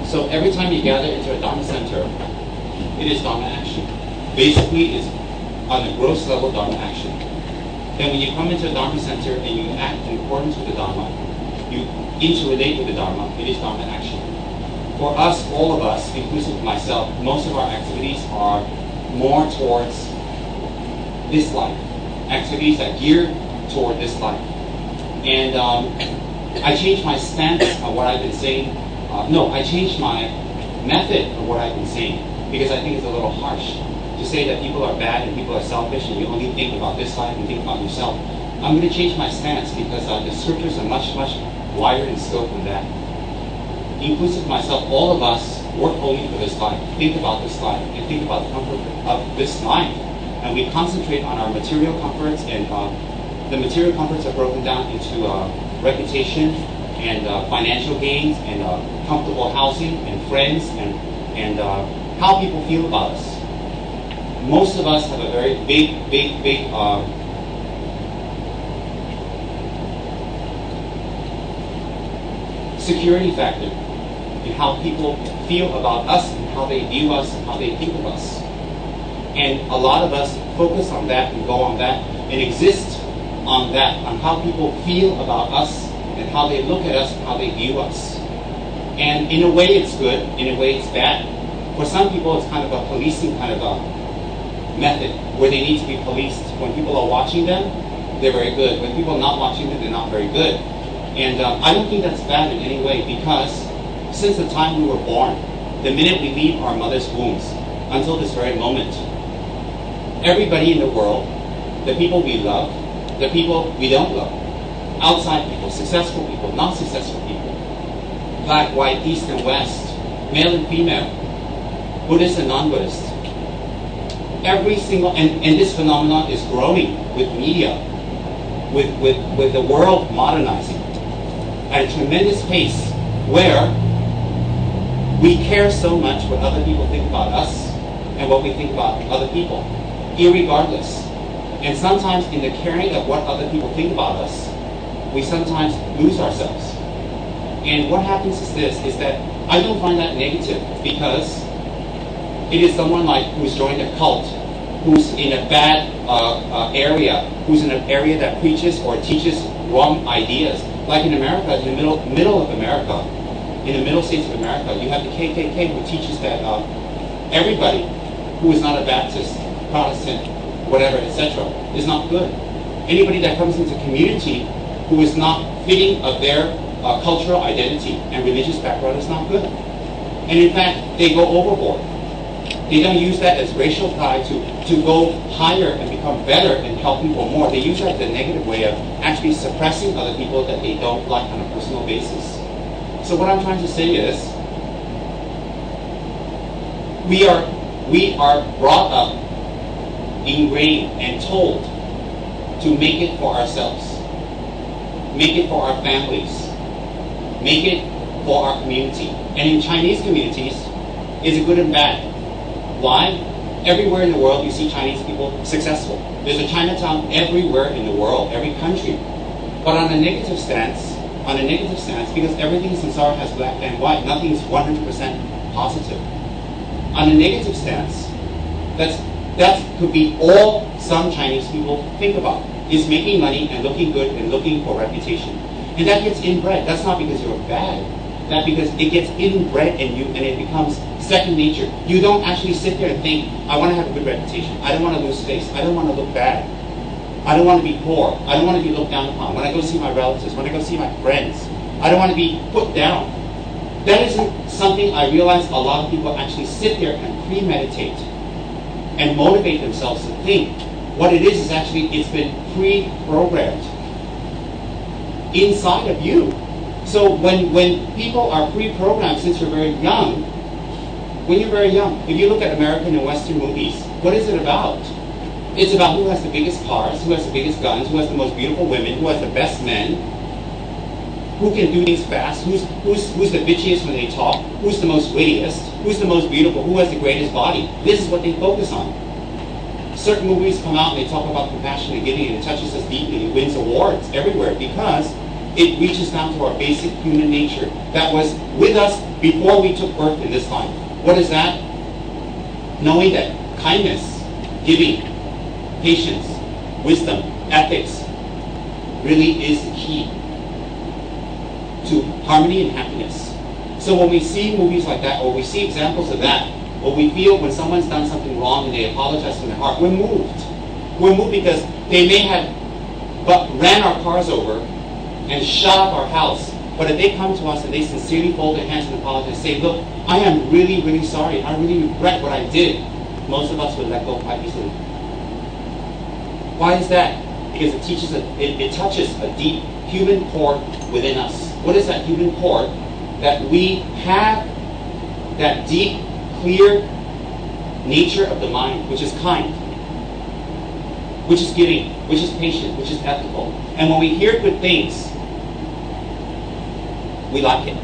So every time you gather into a Dharma center, it is Dharma action. Basically, it's on a gross level Dharma action. Then when you come into a Dharma center and you act in accordance with the Dharma, you interrelate with the Dharma, it is Dharma action. For us, all of us, inclusive of myself, most of our activities are more towards this life. Activities that gear toward this life. And I changed my stance on what I've been saying. I changed my method of what I've been saying because I think it's a little harsh to say that people are bad and people are selfish and you only think about this life and think about yourself. I'm going to change my stance because the scriptures are much, much wider in scope than that. Inclusive of myself, all of us work only for this life, think about this life, and think about the comfort of this life. And we concentrate on our material comforts, and the material comforts are broken down into reputation and financial gains and comfortable housing and friends and how people feel about us. Most of us have a very big security factor in how people feel about us and how they view us and how they think of us. And a lot of us focus on that and go on that and exist on that, on how people feel about us and how they look at us and how they view us. And in a way it's good, in a way it's bad. For some people it's kind of a policing kind of a method where they need to be policed. When people are watching them, they're very good. When people are not watching them, they're not very good. And I don't think that's bad in any way because since the time we were born, the minute we leave our mother's wombs until this very moment, everybody in the world, the people we love, the people we don't love, outside people, successful people, not successful people, black, white, east and west, male and female, Buddhist and non-Buddhist, every single, and this phenomenon is growing with media, with the world modernizing at a tremendous pace where we care so much what other people think about us and what we think about other people, irregardless. And sometimes in the caring of what other people think about us, we sometimes lose ourselves. And what happens is this, is that I don't find that negative because it is someone like who's joined a cult, who's in a bad area, who's in an area that preaches or teaches wrong ideas. Like in America, in the middle of America, in the middle states of America, you have the KKK who teaches that everybody who is not a Baptist, Protestant, whatever, etc., is not good. Anybody that comes into community who is not fitting of their cultural identity and religious background is not good. And in fact, they go overboard. They don't use that as racial pride to go higher and become better and help people more. They use that as a negative way of actually suppressing other people that they don't like on a personal basis. So what I'm trying to say is, we are brought up, ingrained, and told to make it for ourselves, make it for our families, make it for our community. And in Chinese communities, is it good and bad? Why? Everywhere in the world you see Chinese people successful. There's a Chinatown everywhere in the world, every country. But on a negative stance, because everything in samsara has black and white, nothing is 100% positive. On a negative stance, that could be all some Chinese people think about, is making money and looking good and looking for reputation. And that gets inbred. That's not because you're bad. That's because it gets inbred in you and it becomes second nature. You don't actually sit there and think, I want to have a good reputation. I don't want to lose face. I don't want to look bad. I don't want to be poor. I don't want to be looked down upon. When I go see my relatives, when I go see my friends, I don't want to be put down. That isn't something I realize a lot of people actually sit there and premeditate and motivate themselves to think. What it is actually, it's been pre-programmed inside of you. So when people are pre-programmed since you're very young, when you're very young, if you look at American and Western movies, what is it about? It's about who has the biggest cars, who has the biggest guns, who has the most beautiful women, who has the best men, who can do things fast, who's the bitchiest when they talk, who's the most wittiest, who's the most beautiful, who has the greatest body. This is what they focus on. Certain movies come out and they talk about compassion and giving, and it touches us deeply. It wins awards everywhere because it reaches down to our basic human nature that was with us before we took birth in this life. What is that? Knowing that kindness, giving, patience, wisdom, ethics really is the key to harmony and happiness. So when we see movies like that, or we see examples of that, or we feel when someone's done something wrong and they apologize from their heart, we're moved. We're moved because they may have ran our cars over and shot up our house, but if they come to us and they sincerely fold their hands and apologize and say, look, I am really, really sorry. I really regret what I did. Most of us would let go quite easily. Why is that? Because it teaches, it touches a deep human core within us. What is that human core? That we have that deep, clear nature of the mind, which is kind, which is giving, which is patient, which is ethical. And when we hear good things, we like it.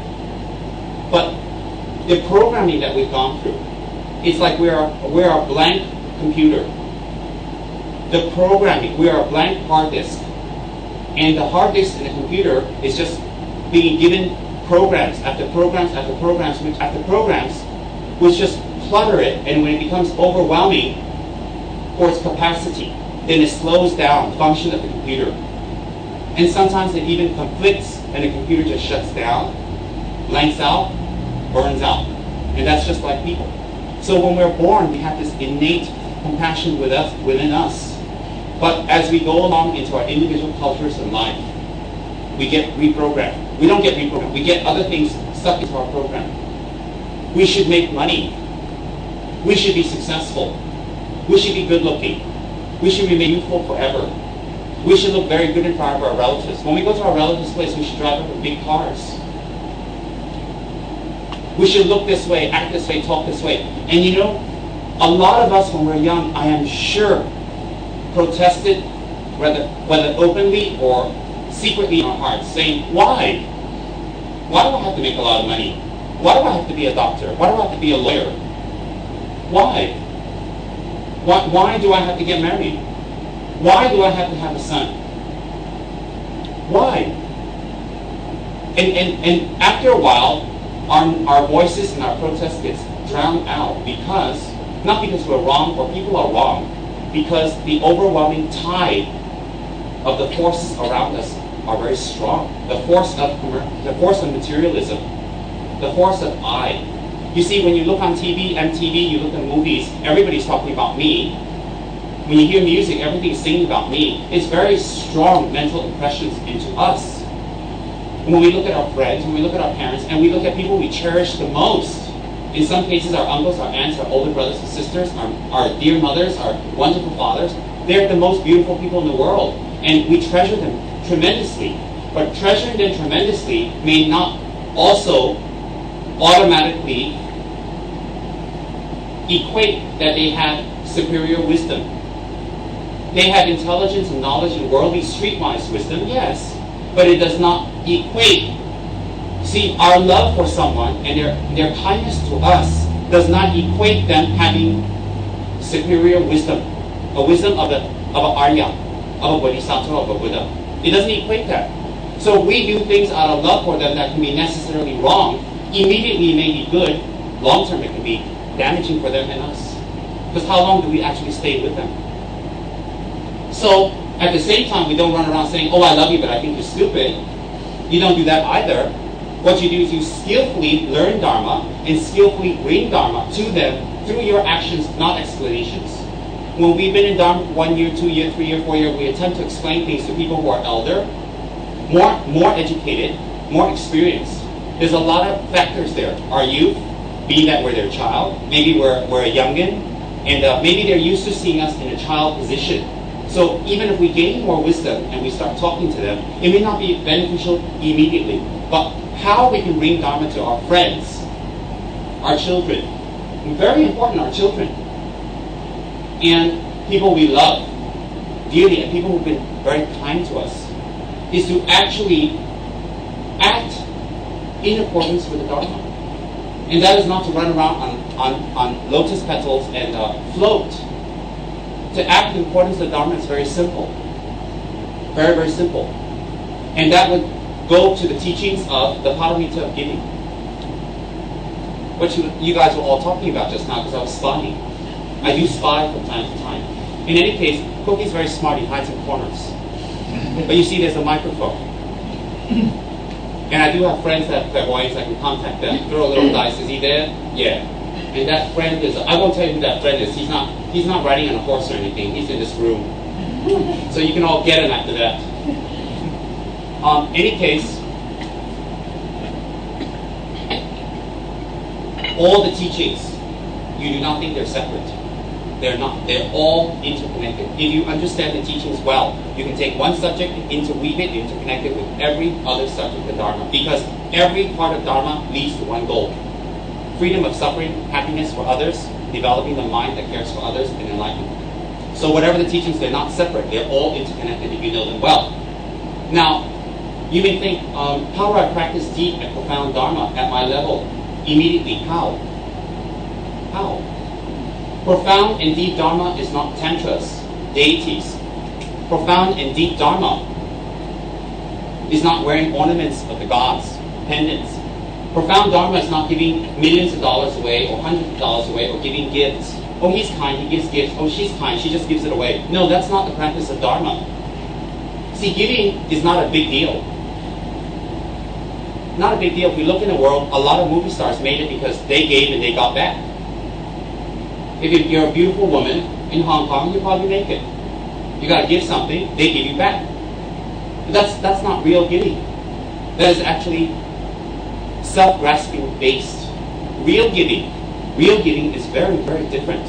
But the programming that we've gone through, it's like we're a blank computer. The programming, we are a blank hard disk. And the hard disk in the computer is just being given programs after programs after programs after programs, which just clutter it. And when it becomes overwhelming for its capacity, then it slows down the function of the computer. And sometimes it even conflicts and the computer just shuts down, blanks out, burns out. And that's just like people. So when we're born, we have this innate compassion within us. But as we go along into our individual cultures in life, we get reprogrammed. We don't get reprogrammed. We get other things stuck into our program. We should make money. We should be successful. We should be good looking. We should remain youthful forever. We should look very good in front of our relatives. When we go to our relatives' place, we should drive up in big cars. We should look this way, act this way, talk this way. And you know, a lot of us when we're young, I am sure, protested, whether openly or secretly in our hearts, saying, why? Why do I have to make a lot of money? Why do I have to be a doctor? Why do I have to be a lawyer? Why? Why do I have to get married? Why do I have to have a son? Why? And after a while, our voices and our protests gets drowned out because, not because we're wrong or people are wrong, because the overwhelming tide of the forces around us are very strong. The force of materialism, the force of I. You see, when you look on TV, MTV, you look at movies, everybody's talking about me. When you hear music, everything's singing about me. It's very strong mental impressions into us. When we look at our friends, when we look at our parents, and we look at people we cherish the most, in some cases our uncles, our aunts, our older brothers and sisters, our dear mothers, our wonderful fathers, they're the most beautiful people in the world. And we treasure them tremendously. But treasuring them tremendously may not also automatically equate that they have superior wisdom. They have intelligence and knowledge and worldly streetwise wisdom, yes, but it does not equate. See, our love for someone and their kindness to us does not equate them having superior wisdom, a wisdom of an Arya, of a Bodhisattva, of a Buddha. It doesn't equate that. So if we do things out of love for them that can be necessarily wrong, immediately it may be good, long term it can be damaging for them and us. Because how long do we actually stay with them? So at the same time, we don't run around saying, oh, I love you, but I think you're stupid. You don't do that either. What you do is you skillfully learn Dharma and skillfully bring Dharma to them through your actions, not explanations. When we've been in Dharma 1 year, 2 year, 3 year, 4 year, we attempt to explain things to people who are elder, more educated, more experienced. There's a lot of factors there. Our youth, being that we're their child, maybe we're a youngin, and maybe they're used to seeing us in a child position. So even if we gain more wisdom and we start talking to them, it may not be beneficial immediately. But how we can bring Dharma to our friends, our children, very important, our children, and people we love dearly, and people who've been very kind to us, is to actually act in accordance with the Dharma. And that is not to run around on lotus petals and float. To act in accordance with the Dharma is very simple. Very, very simple. And that would go to the teachings of the Paramita of giving, which you guys were all talking about just now because I was spying. I do spy from time to time. In any case, Cookie's very smart. He hides in corners. But you see, there's a microphone. And I do have friends that are clairvoyants. I can contact them, throw a little dice. Is he there? Yeah. And that friend is, I won't tell you who that friend is. He's not riding on a horse or anything. He's in this room. So you can all get him after that. Any case, all the teachings, you do not think they're separate. They're not. They're all interconnected. If you understand the teachings well, you can take one subject, interweave it, interconnect it with every other subject of Dharma. Because every part of Dharma leads to one goal. Freedom of suffering, happiness for others, developing a mind that cares for others, and enlightenment. So whatever the teachings, they're not separate. They're all interconnected if you know them well. Now, you may think, how do I practice deep and profound Dharma at my level immediately? How? How? Profound and deep Dharma is not tantras, deities. Profound and deep Dharma is not wearing ornaments of the gods, pendants. Profound Dharma is not giving millions of dollars away or hundreds of dollars away or giving gifts. Oh, he's kind, he gives gifts. Oh, she's kind, she just gives it away. No, that's not the practice of Dharma. See, giving is not a big deal. Not a big deal. If we look in the world, a lot of movie stars made it because they gave and they got back. If you're a beautiful woman in Hong Kong, you probably make it. You got to give something, they give you back. But that's not real giving. That is actually self-grasping based. Real giving is very, very different.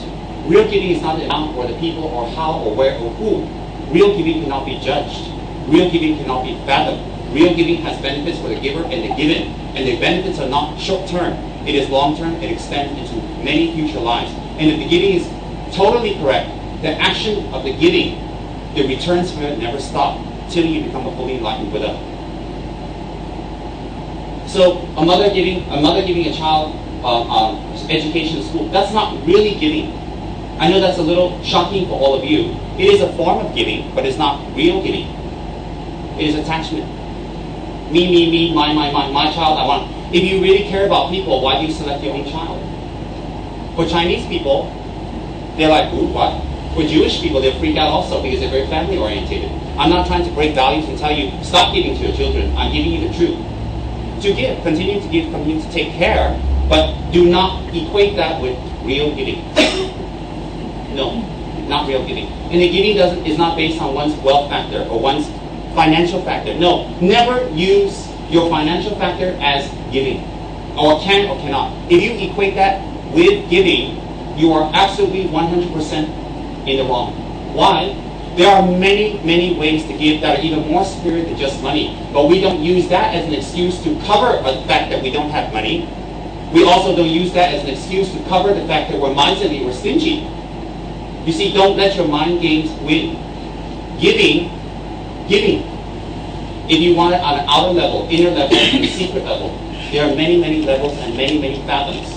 Real giving is not the amount or the people or how or where or who. Real giving cannot be judged. Real giving cannot be fathomed. Real giving has benefits for the giver and the given. And the benefits are not short-term. It is long-term. It extends into many future lives. And if the giving is totally correct, the action of the giving, the returns from it never stop till you become a fully enlightened Buddha. So a mother giving a child education in school, that's not really giving. I know that's a little shocking for all of you. It is a form of giving, but it's not real giving. It is attachment. Me, my child, I want. If you really care about people, why do you select your own child? For Chinese people, they're like, ooh, what? For Jewish people, they freak out also because they're very family orientated. I'm not trying to break values and tell you, stop giving to your children. I'm giving you the truth. To give, continue to give, continue to take care, but do not equate that with real giving. No, not real giving. And the giving is not based on one's wealth factor or one's financial factor. No, never use your financial factor as giving, or can or cannot. If you equate that with giving, you are absolutely 100% in the wrong. Why? There are many, many ways to give that are even more superior than just money. But we don't use that as an excuse to cover the fact that we don't have money. We also don't use that as an excuse to cover the fact that we're miserly, we're stingy. You see, don't let your mind games win. Giving. If you want it on an outer level, inner level, and a secret level, there are many, many levels and many, many fathoms.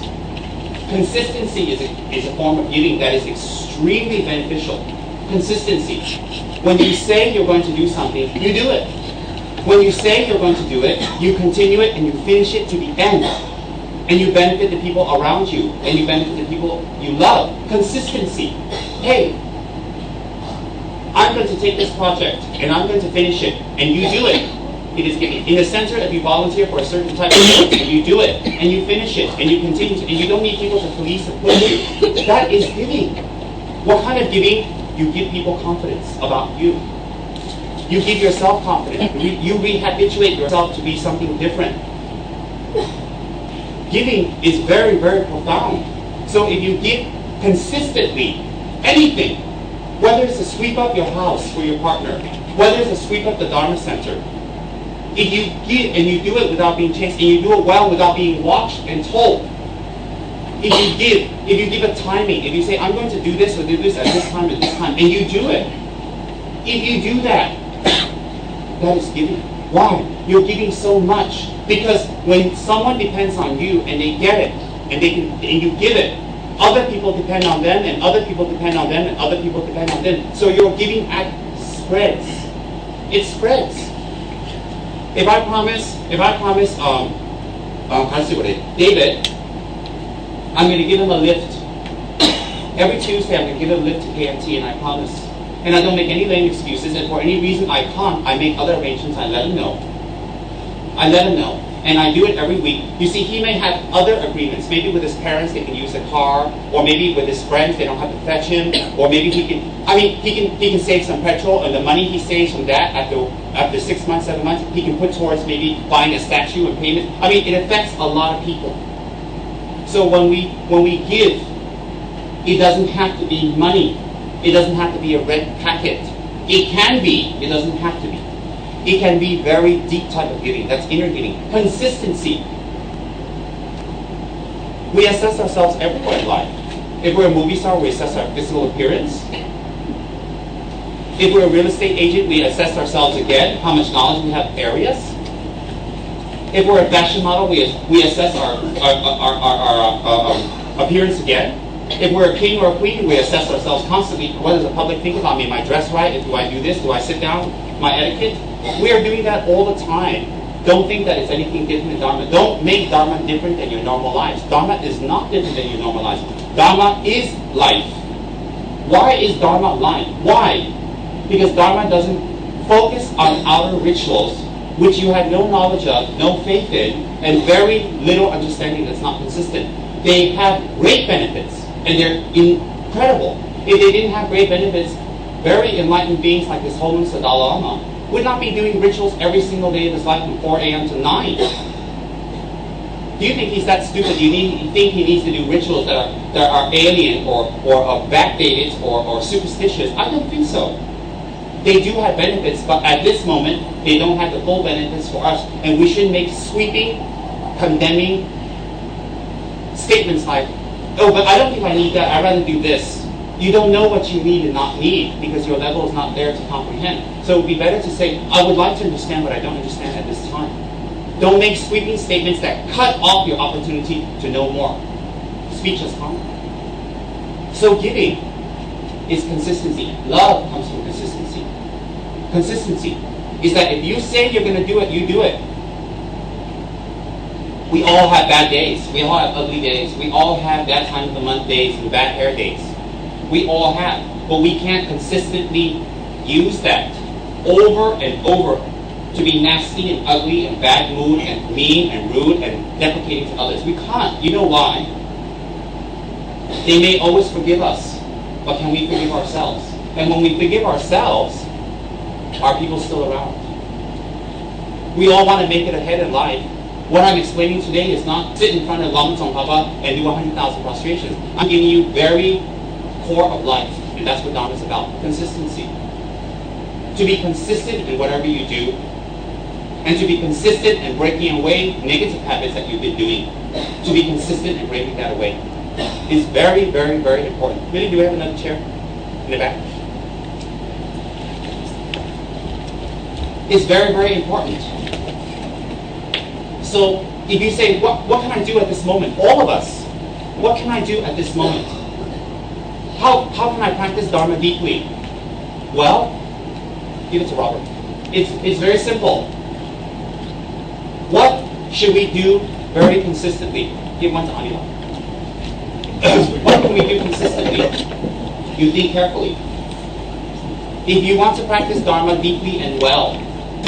Consistency is a form of giving that is extremely beneficial. Consistency. When you say you're going to do something, you do it. When you say you're going to do it, you continue it and you finish it to the end. And you benefit the people around you, and you benefit the people you love. Consistency. Hey, I'm going to take this project and I'm going to finish it, and you do it. It is giving. In the center, if you volunteer for a certain type of work, and you do it, and you finish it, and you continue to, and you don't need people to police and push you. That is giving. What kind of giving? You give people confidence about you. You give yourself confidence. You rehabituate yourself to be something different. Giving is very, very profound. So if you give consistently anything, whether it's to sweep up your house for your partner, whether it's to sweep up the Dharma Center, if you give and you do it without being chased, and you do it well without being watched and told, if you give a timing, if you say, I'm going to do this or do this at this time, and you do it, if you do that, that is giving. Why? You're giving so much. Because when someone depends on you and they get it, and you give it, other people depend on them, and other people depend on them, and other people depend on them. So your giving act spreads. It spreads. If I promise, David, I'm going to give him a lift. Every Tuesday I'm going to give him a lift to KFT, and I promise. And I don't make any lame excuses, and for any reason I can't, I make other arrangements, I let him know. And I do it every week. You see, he may have other agreements. Maybe with his parents they can use the car, or maybe with his friends they don't have to fetch him, or maybe he can save some petrol, and the money he saves from that after 6 months, 7 months, he can put towards maybe buying a statue and payment. I mean, it affects a lot of people. So when we give, it doesn't have to be money. It doesn't have to be a red packet. It can be. It doesn't have to be. It can be very deep type of giving. That's inner giving. Consistency. We assess ourselves everywhere in life. If we're a movie star, we assess our physical appearance. If we're a real estate agent, we assess ourselves again, how much knowledge we have areas. If we're a fashion model, we assess our appearance again. If we're a king or a queen, we assess ourselves constantly. What does the public think about me? Am I dressed right? Do I do this? Do I sit down? My etiquette? We are doing that all the time. Don't think that it's anything different in Dharma. Don't make Dharma different than your normal lives. Dharma is not different than your normal lives. Dharma is life. Why is Dharma life? Why? Because Dharma doesn't focus on outer rituals, which you have no knowledge of, no faith in, and very little understanding that's not consistent. They have great benefits, and they're incredible. If they didn't have great benefits, very enlightened beings like His Holiness the Dalai Lama would not be doing rituals every single day of his life from 4 a.m. to 9. Do you think he's that stupid? Do you think he needs to do rituals that are alien or backdated or superstitious? I don't think so. They do have benefits, but at this moment, they don't have the full benefits for us, and we shouldn't make sweeping, condemning statements like, oh, but I don't think I need that, I'd rather do this. You don't know what you need and not need because your level is not there to comprehend. So it would be better to say, I would like to understand, but I don't understand at this time. Don't make sweeping statements that cut off your opportunity to know more. Speech is harm. So giving is consistency. Love comes from consistency. Consistency is that if you say you're going to do it, you do it. We all have bad days. We all have ugly days. We all have that time of the month days and bad hair days. We all have. But we can't consistently use that over and over to be nasty and ugly and bad mood and mean and rude and deprecating to others. We can't. You know why? They may always forgive us, but can we forgive ourselves? And when we forgive ourselves, are people still around? We all want to make it ahead in life. What I'm explaining today is not sit in front of Lama Tsongkhapa and do 100,000 prostrations. I'm giving you very core of life, and that's what Dharma is about. Consistency. To be consistent in whatever you do, and to be consistent in breaking away negative habits that you've been doing. To be consistent in breaking that away is very, very, very important. Really, do we have another chair in the back? It's very, very important. So if you say, what can I do at this moment? All of us, what can I do at this moment? How can I practice Dharma deeply? Well, give it to Robert. It's very simple. What should we do very consistently? Give one to Anila. What can we do consistently? You think carefully. If you want to practice Dharma deeply and well,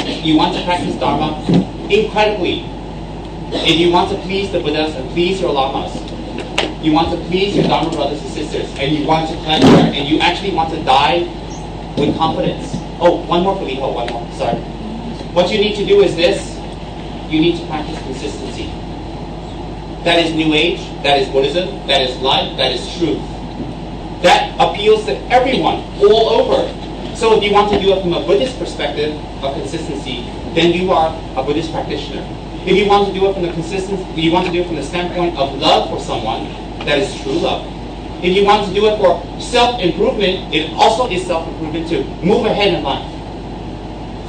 you want to practice Dharma incredibly. If you want to please the Buddhas and please your lamas, you want to please your Dharma brothers and sisters, and you want to cleanse there, and you actually want to die with confidence. Oh, one more for me. Oh, one more. Sorry. What you need to do is this. You need to practice consistency. That is New Age, that is Buddhism, that is life, that is truth. That appeals to everyone, all over. So if you want to do it from a Buddhist perspective of consistency, then you are a Buddhist practitioner. If you want to do it from the consistency, you want to do it from the standpoint of love for someone, that is true love. If you want to do it for self-improvement, it also is self-improvement to move ahead in life.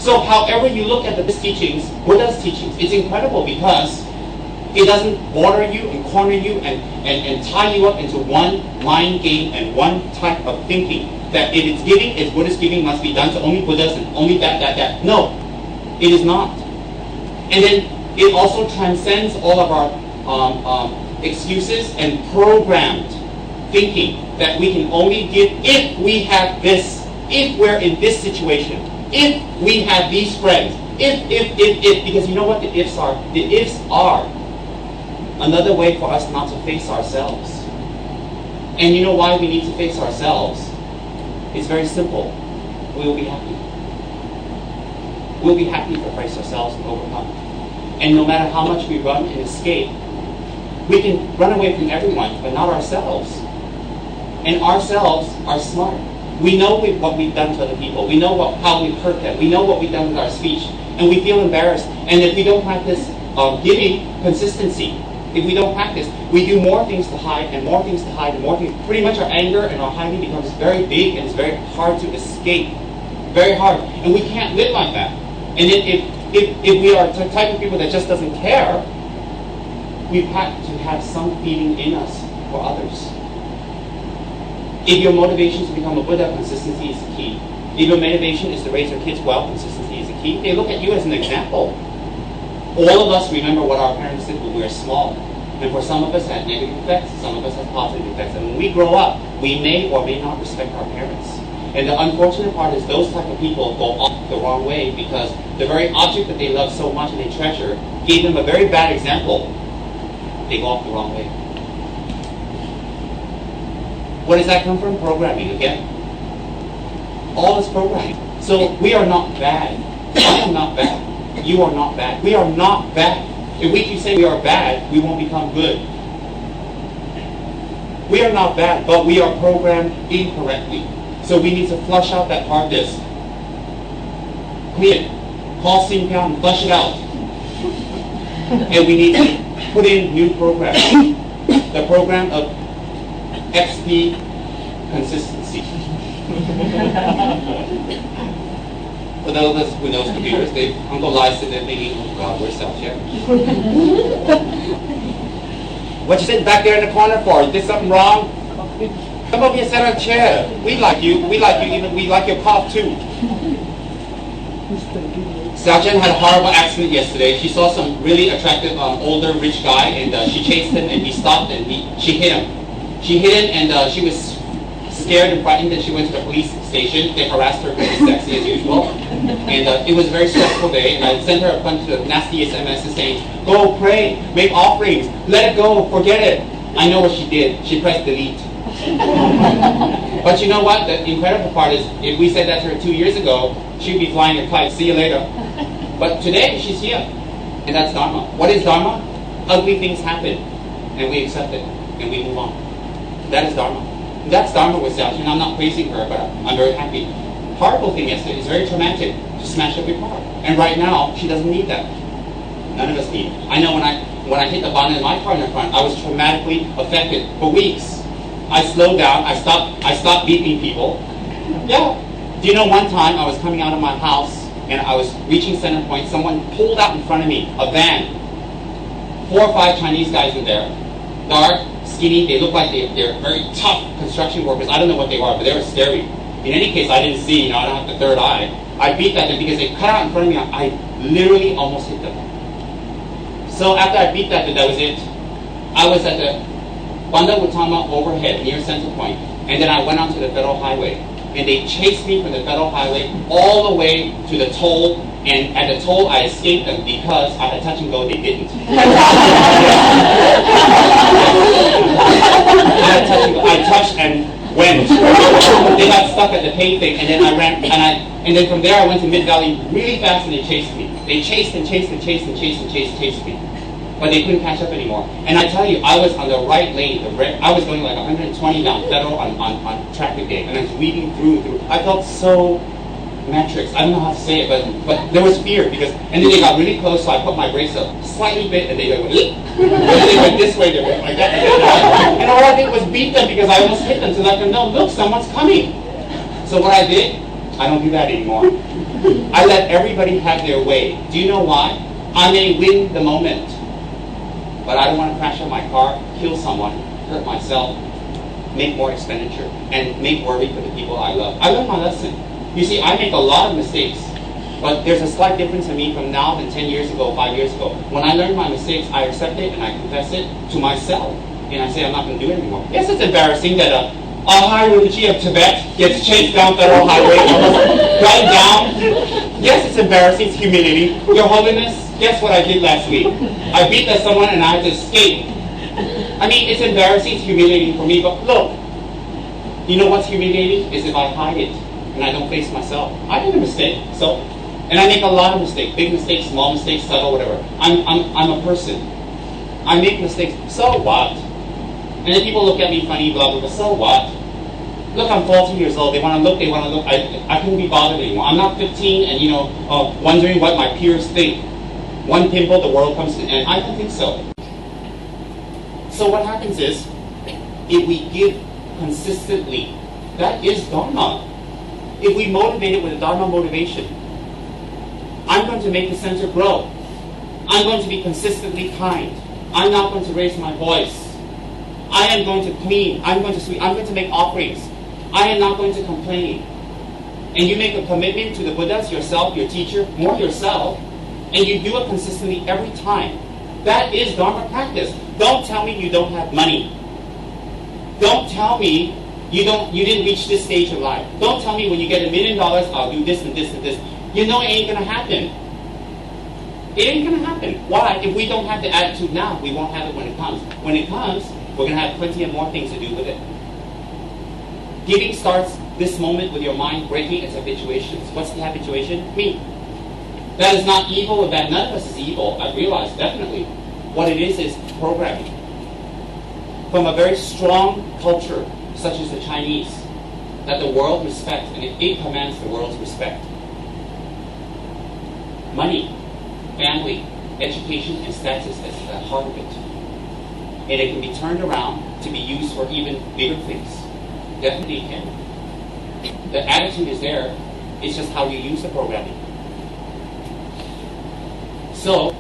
So however you look at the teachings, Buddha's teachings, it's incredible because it doesn't border you and corner you and tie you up into one mind game and one type of thinking. That if it's giving, it's Buddhist giving must be done to only Buddhas and only that. No, it is not. And then it also transcends all of our excuses and programmed thinking that we can only give if we have this, if we're in this situation, if we have these friends, if, because you know what the ifs are? The ifs are another way for us not to face ourselves. And you know why we need to face ourselves? It's very simple. We will be happy. We'll be happy to face ourselves and overcome. And no matter how much we run and escape, we can run away from everyone, but not ourselves. And ourselves are smart. We know what we've done to other people. We know how we've hurt them. We know what we've done with our speech. And we feel embarrassed. And if we don't practice giving consistency, if we don't practice, we do more things to hide and more things to hide and more things. Pretty much our anger and our hiding becomes very big and it's very hard to escape. Very hard. And we can't live like that. And if we are the type of people that just doesn't care, we've had to have some feeling in us for others. If your motivation is to become a Buddha, consistency is the key. If your motivation is to raise your kids well, consistency is the key. They look at you as an example. All of us remember what our parents did when we were small. And for some of us had negative effects, some of us had positive effects. And when we grow up, we may or may not respect our parents. And the unfortunate part is those type of people go off the wrong way because the very object that they love so much and they treasure gave them a very bad example. They go off the wrong way. Where does that come from? Programming again. All this programming. So we are not bad. I am not bad. You are not bad. We are not bad. If we keep saying we are bad, we won't become good. We are not bad, but we are programmed incorrectly. So we need to flush out that hard disk. Clean it. Call Singpiao and flush it out. And we need to put in new programs. The program of XP consistency. For those of us who knows computers, Uncle Lai said they're thinking, oh God, where's Xiaoqian? What you sitting back there in the corner for? You did something wrong? Come over here, sit on a chair. We like you. We like you. Even we like your cough too. Xiaoqian had a horrible accident yesterday. She saw some really attractive older rich guy, and she chased him, and he stopped, and she hit him. She hit him, and she was scared and frightened, and she went to the police station. They harassed her because she's sexy as usual. And it was a very stressful day, and I sent her a bunch of nasty SMSs saying, go pray, make offerings, let it go, forget it. I know what she did. She pressed delete. But you know what? The incredible part is, if we said that to her 2 years ago, she'd be flying a kite. See you later. But today, she's here. And that's Dharma. What is Dharma? Ugly things happen, and we accept it, and we move on. That is Dharma. That's Dharma with Xiaoqian. I'm not praising her, but I'm very happy. Horrible thing yesterday. It's very traumatic to smash up your car. And right now, she doesn't need that. None of us need it. I know when I hit the bonnet of my car in the front, I was traumatically affected for weeks. I slowed down. I stopped beeping people. Yeah. Do you know one time I was coming out of my house and I was reaching center point. Someone pulled out in front of me a van. 4 or 5 Chinese guys in there. Dark, skinny. They look like they're very tough construction workers. I don't know what they were, but they were scary. In any case, I didn't see. I don't have the third eye. I beat at them because they cut out in front of me. I literally almost hit them. So after I beat that was it. I was at the Banda Gautama overhead near Center Point, and then I went onto the federal highway, and they chased me from the federal highway all the way to the toll, and at the toll I escaped them because I had touch and go, they didn't. I had touch and go. I touched and went. They got stuck at the pay thing, and then I ran, and then from there I went to Mid Valley really fast, and they chased me. They chased and chased and chased and chased and chased me. But they couldn't catch up anymore. And I tell you, I was on the right lane. I was going like 120 down federal on traffic day, and I was weaving through. I felt so matrix. I don't know how to say it, but there was fear because. And then they got really close, so I put my brakes up slightly bit, and they went. They went this way, they went like that. And all I did was beat them because I almost hit them to let them know, look, someone's coming. So what I did, I don't do that anymore. I let everybody have their way. Do you know why? I may win the moment, but I don't want to crash on my car, kill someone, hurt myself, make more expenditure, and make worry for the people I love. I learned my lesson. You see, I make a lot of mistakes, But there's a slight difference in me from now than 10 years ago, 5 years ago. When I learned my mistakes, I accept it and I confess it to myself. And I say I'm not going to do it anymore. Yes, it's embarrassing that a high Rinpoche of Tibet gets chased down Federal Highway, gunned down. Yes, it's embarrassing, it's humiliating. Your Holiness, guess what I did last week? I beat that someone and I had to escape. I mean, it's embarrassing, it's humiliating for me, but look, you know what's humiliating? Is if I hide it and I don't face myself. I made a mistake, and I make a lot of mistakes, big mistakes, small mistakes, subtle, whatever. I'm a person. I make mistakes, so what? And then people look at me funny, blah, blah, blah, so what? Look, I'm 40 years old. They want to look. I couldn't be bothered anymore. I'm not 15 and, wondering what my peers think. One pimple, the world comes to an end. I don't think so. So what happens is, if we give consistently, that is Dharma. If we motivate it with a Dharma motivation, I'm going to make the center grow. I'm going to be consistently kind. I'm not going to raise my voice. I am going to clean. I'm going to sweep. I'm going to make offerings. I am not going to complain. And you make a commitment to the Buddhas, yourself, your teacher, more yourself, and you do it consistently every time. That is Dharma practice. Don't tell me you don't have money. Don't tell me you didn't reach this stage of life. Don't tell me when you get $1 million, I'll do this and this and this. You know it ain't going to happen. It ain't going to happen. Why? If we don't have the attitude now, we won't have it when it comes. When it comes, we're going to have plenty of more things to do with it. Giving starts this moment with your mind breaking its habituations. What's the habituation? Me. That is not evil or bad. None of us is evil. I realize, definitely. What it is programming. From a very strong culture, such as the Chinese, that the world respects, and it commands the world's respect. Money, family, education, and status is at the heart of it. And it can be turned around to be used for even bigger things. Definitely it can. The attitude is there. It's just how you use the programming. So,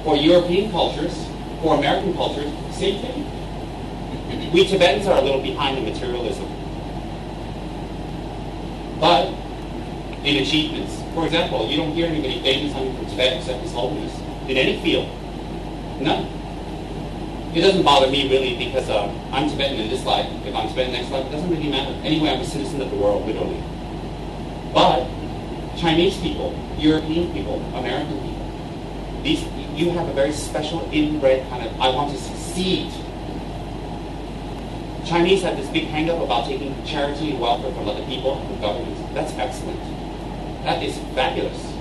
for European cultures, for American cultures, same thing. We Tibetans are a little behind in materialism. But in achievements, for example, you don't hear anybody famous coming from Tibet except His Holiness in any field. None. It doesn't bother me really because I'm Tibetan in this life. If I'm Tibetan next life, it doesn't really matter. Anyway, I'm a citizen of the world, literally. But Chinese people, European people, American people, you have a very special inbred kind of, I want to succeed. Chinese have this big hang-up about taking charity and welfare from other people and from governments. That's excellent. That is fabulous.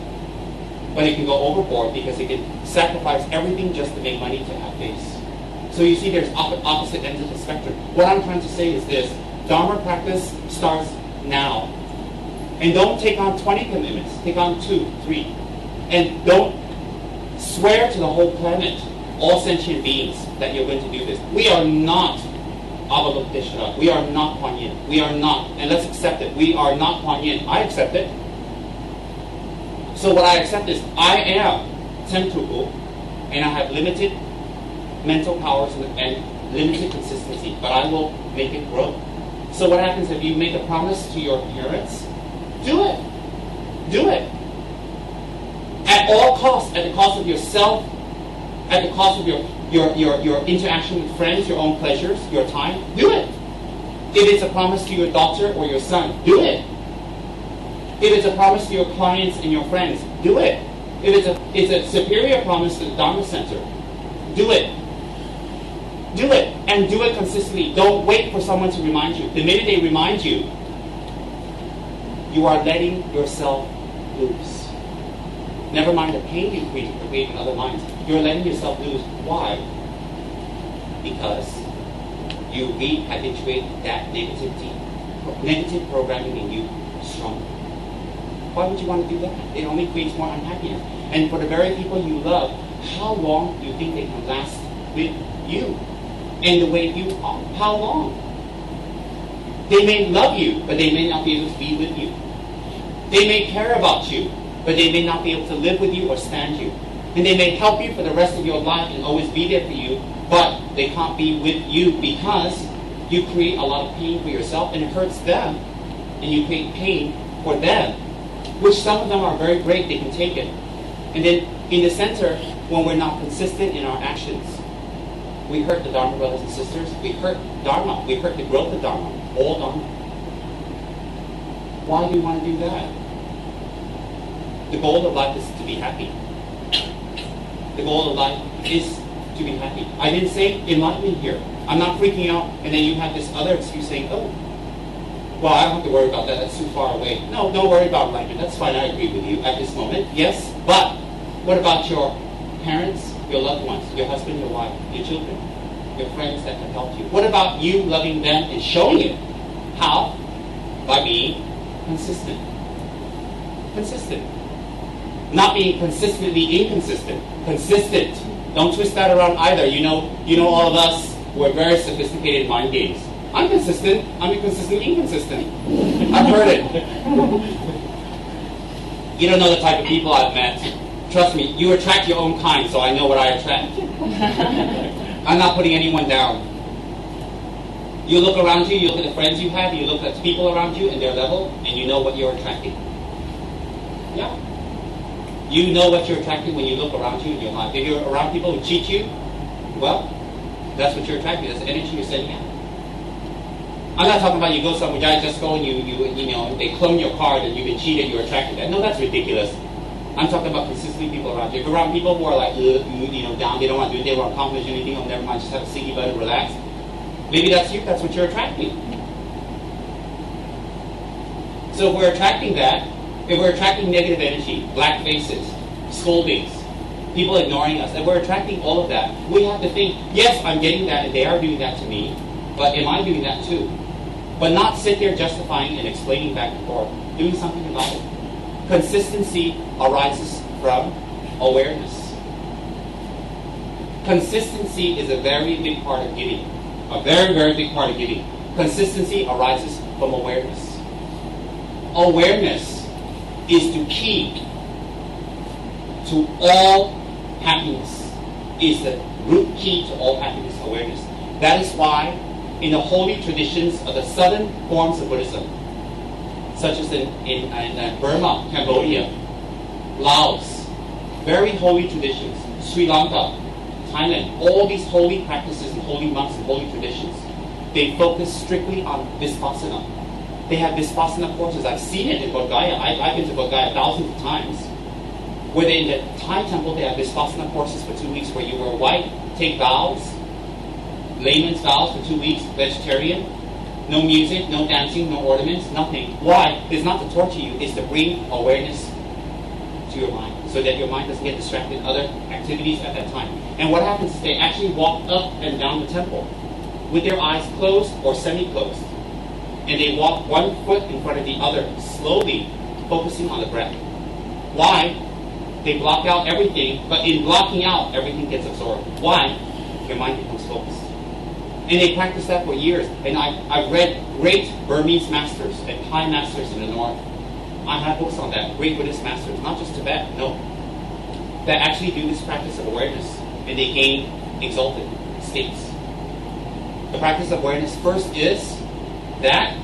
But it can go overboard because it can sacrifice everything just to make money to have face. So you see there's opposite ends of the spectrum. What I'm trying to say is this. Dharma practice starts now. And don't take on 20 commitments. Take on 2, 3. And don't swear to the whole planet, all sentient beings, that you're going to do this. We are not Avalokiteshvara. We are not Kuan Yin. We are not. And let's accept it. We are not Kuan Yin. I accept it. So what I accept is I am Tsem Tulku, and I have limited mental powers and limited consistency, but I will make it grow. So what happens if you make a promise to your parents? Do it. Do it. At all costs, at the cost of yourself, at the cost of your interaction with friends, your own pleasures, your time, do it. If it's a promise to your daughter or your son, do it. If it's a promise to your clients and your friends, do it. If it's a superior promise to the Dharma Center, do it. Do it, and do it consistently. Don't wait for someone to remind you. The minute they remind you, you are letting yourself loose. Never mind the pain you create in other minds. You're letting yourself loose. Why? Because you re-habituate that negative programming in you stronger. Why would you want to do that? It only creates more unhappiness. And for the very people you love, how long do you think they can last with you? And the way you are. How long? They may love you, but they may not be able to be with you. They may care about you, but they may not be able to live with you or stand you. And they may help you for the rest of your life and always be there for you, but they can't be with you because you create a lot of pain for yourself and it hurts them. And you create pain for them. which some of them are very great, they can take it. And then in the center, when we're not consistent in our actions, we hurt the Dharma brothers and sisters, we hurt Dharma, we hurt the growth of Dharma, all Dharma. Why do we want to do that? The goal of life is to be happy. The goal of life is to be happy. I didn't say enlightenment here. I'm not freaking out, and then you have this other excuse saying, oh, well, I don't have to worry about that. That's too far away. No, don't worry about enlightenment. That's fine. I agree with you at this moment. Yes, but what about your parents, your loved ones, your husband, your wife, your children, your friends that have helped you? What about you loving them and showing it? How? By being consistent. Consistent. Not being consistently inconsistent. Consistent. Don't twist that around either. You know all of us, we're very sophisticated mind games. I'm consistent. I'm inconsistent, inconsistent. I've heard it. You don't know the type of people I've met. Trust me, you attract your own kind, so I know what I attract. I'm not putting anyone down. You look around you, you look at the friends you have, you look at the people around you and their level, and you know what you're attracting. Yeah. You know what you're attracting when you look around you in your life. If you're around people who cheat you, well, that's what you're attracting. That's the energy you're sending out. I'm not talking about you go somewhere, guys just go and you know, they clone your card and you've been cheated, you're attracted to that. No, that's ridiculous. I'm talking about consistently people around you. If you're around people who are like, down, they don't want to do it, they don't want to accomplish anything, oh, never mind, just have a seat, but relax. Maybe that's you, that's what you're attracting. So if we're attracting that, if we're attracting negative energy, black faces, scoldings, people ignoring us, if we're attracting all of that, we have to think, yes, I'm getting that and they are doing that to me, but am I doing that too? But not sit there justifying and explaining back and forth, doing something about it. Consistency arises from awareness. Consistency is a very big part of giving. A very, very big part of giving. Consistency arises from awareness. Awareness is the key to all happiness. Is the root key to all happiness, awareness. That is why in the holy traditions of the southern forms of Buddhism, such as in Burma, Cambodia, Laos, very holy traditions, Sri Lanka, Thailand, all these holy practices and holy monks and holy traditions, they focus strictly on Vipassana. They have Vipassana courses. I've seen it in Bodh Gaya. I've been to Bodh Gaya thousands of times. Where in the Thai temple, they have Vipassana courses for 2 weeks where you wear white, take vows, layman's vows for 2 weeks, vegetarian, no music, no dancing, no ornaments, nothing. Why? It's not to torture you, it's to bring awareness to your mind so that your mind doesn't get distracted in other activities at that time. And what happens is they actually walk up and down the temple with their eyes closed or semi-closed. And they walk one foot in front of the other, slowly, focusing on the breath. Why? They block out everything, but in blocking out, everything gets absorbed. Why? Your mind becomes focused. And they practice that for years. And I've read great Burmese masters and Thai masters in the north. I have books on that. Great Buddhist masters, not just Tibet, no. That actually do this practice of awareness. And they gain exalted states. The practice of awareness first is that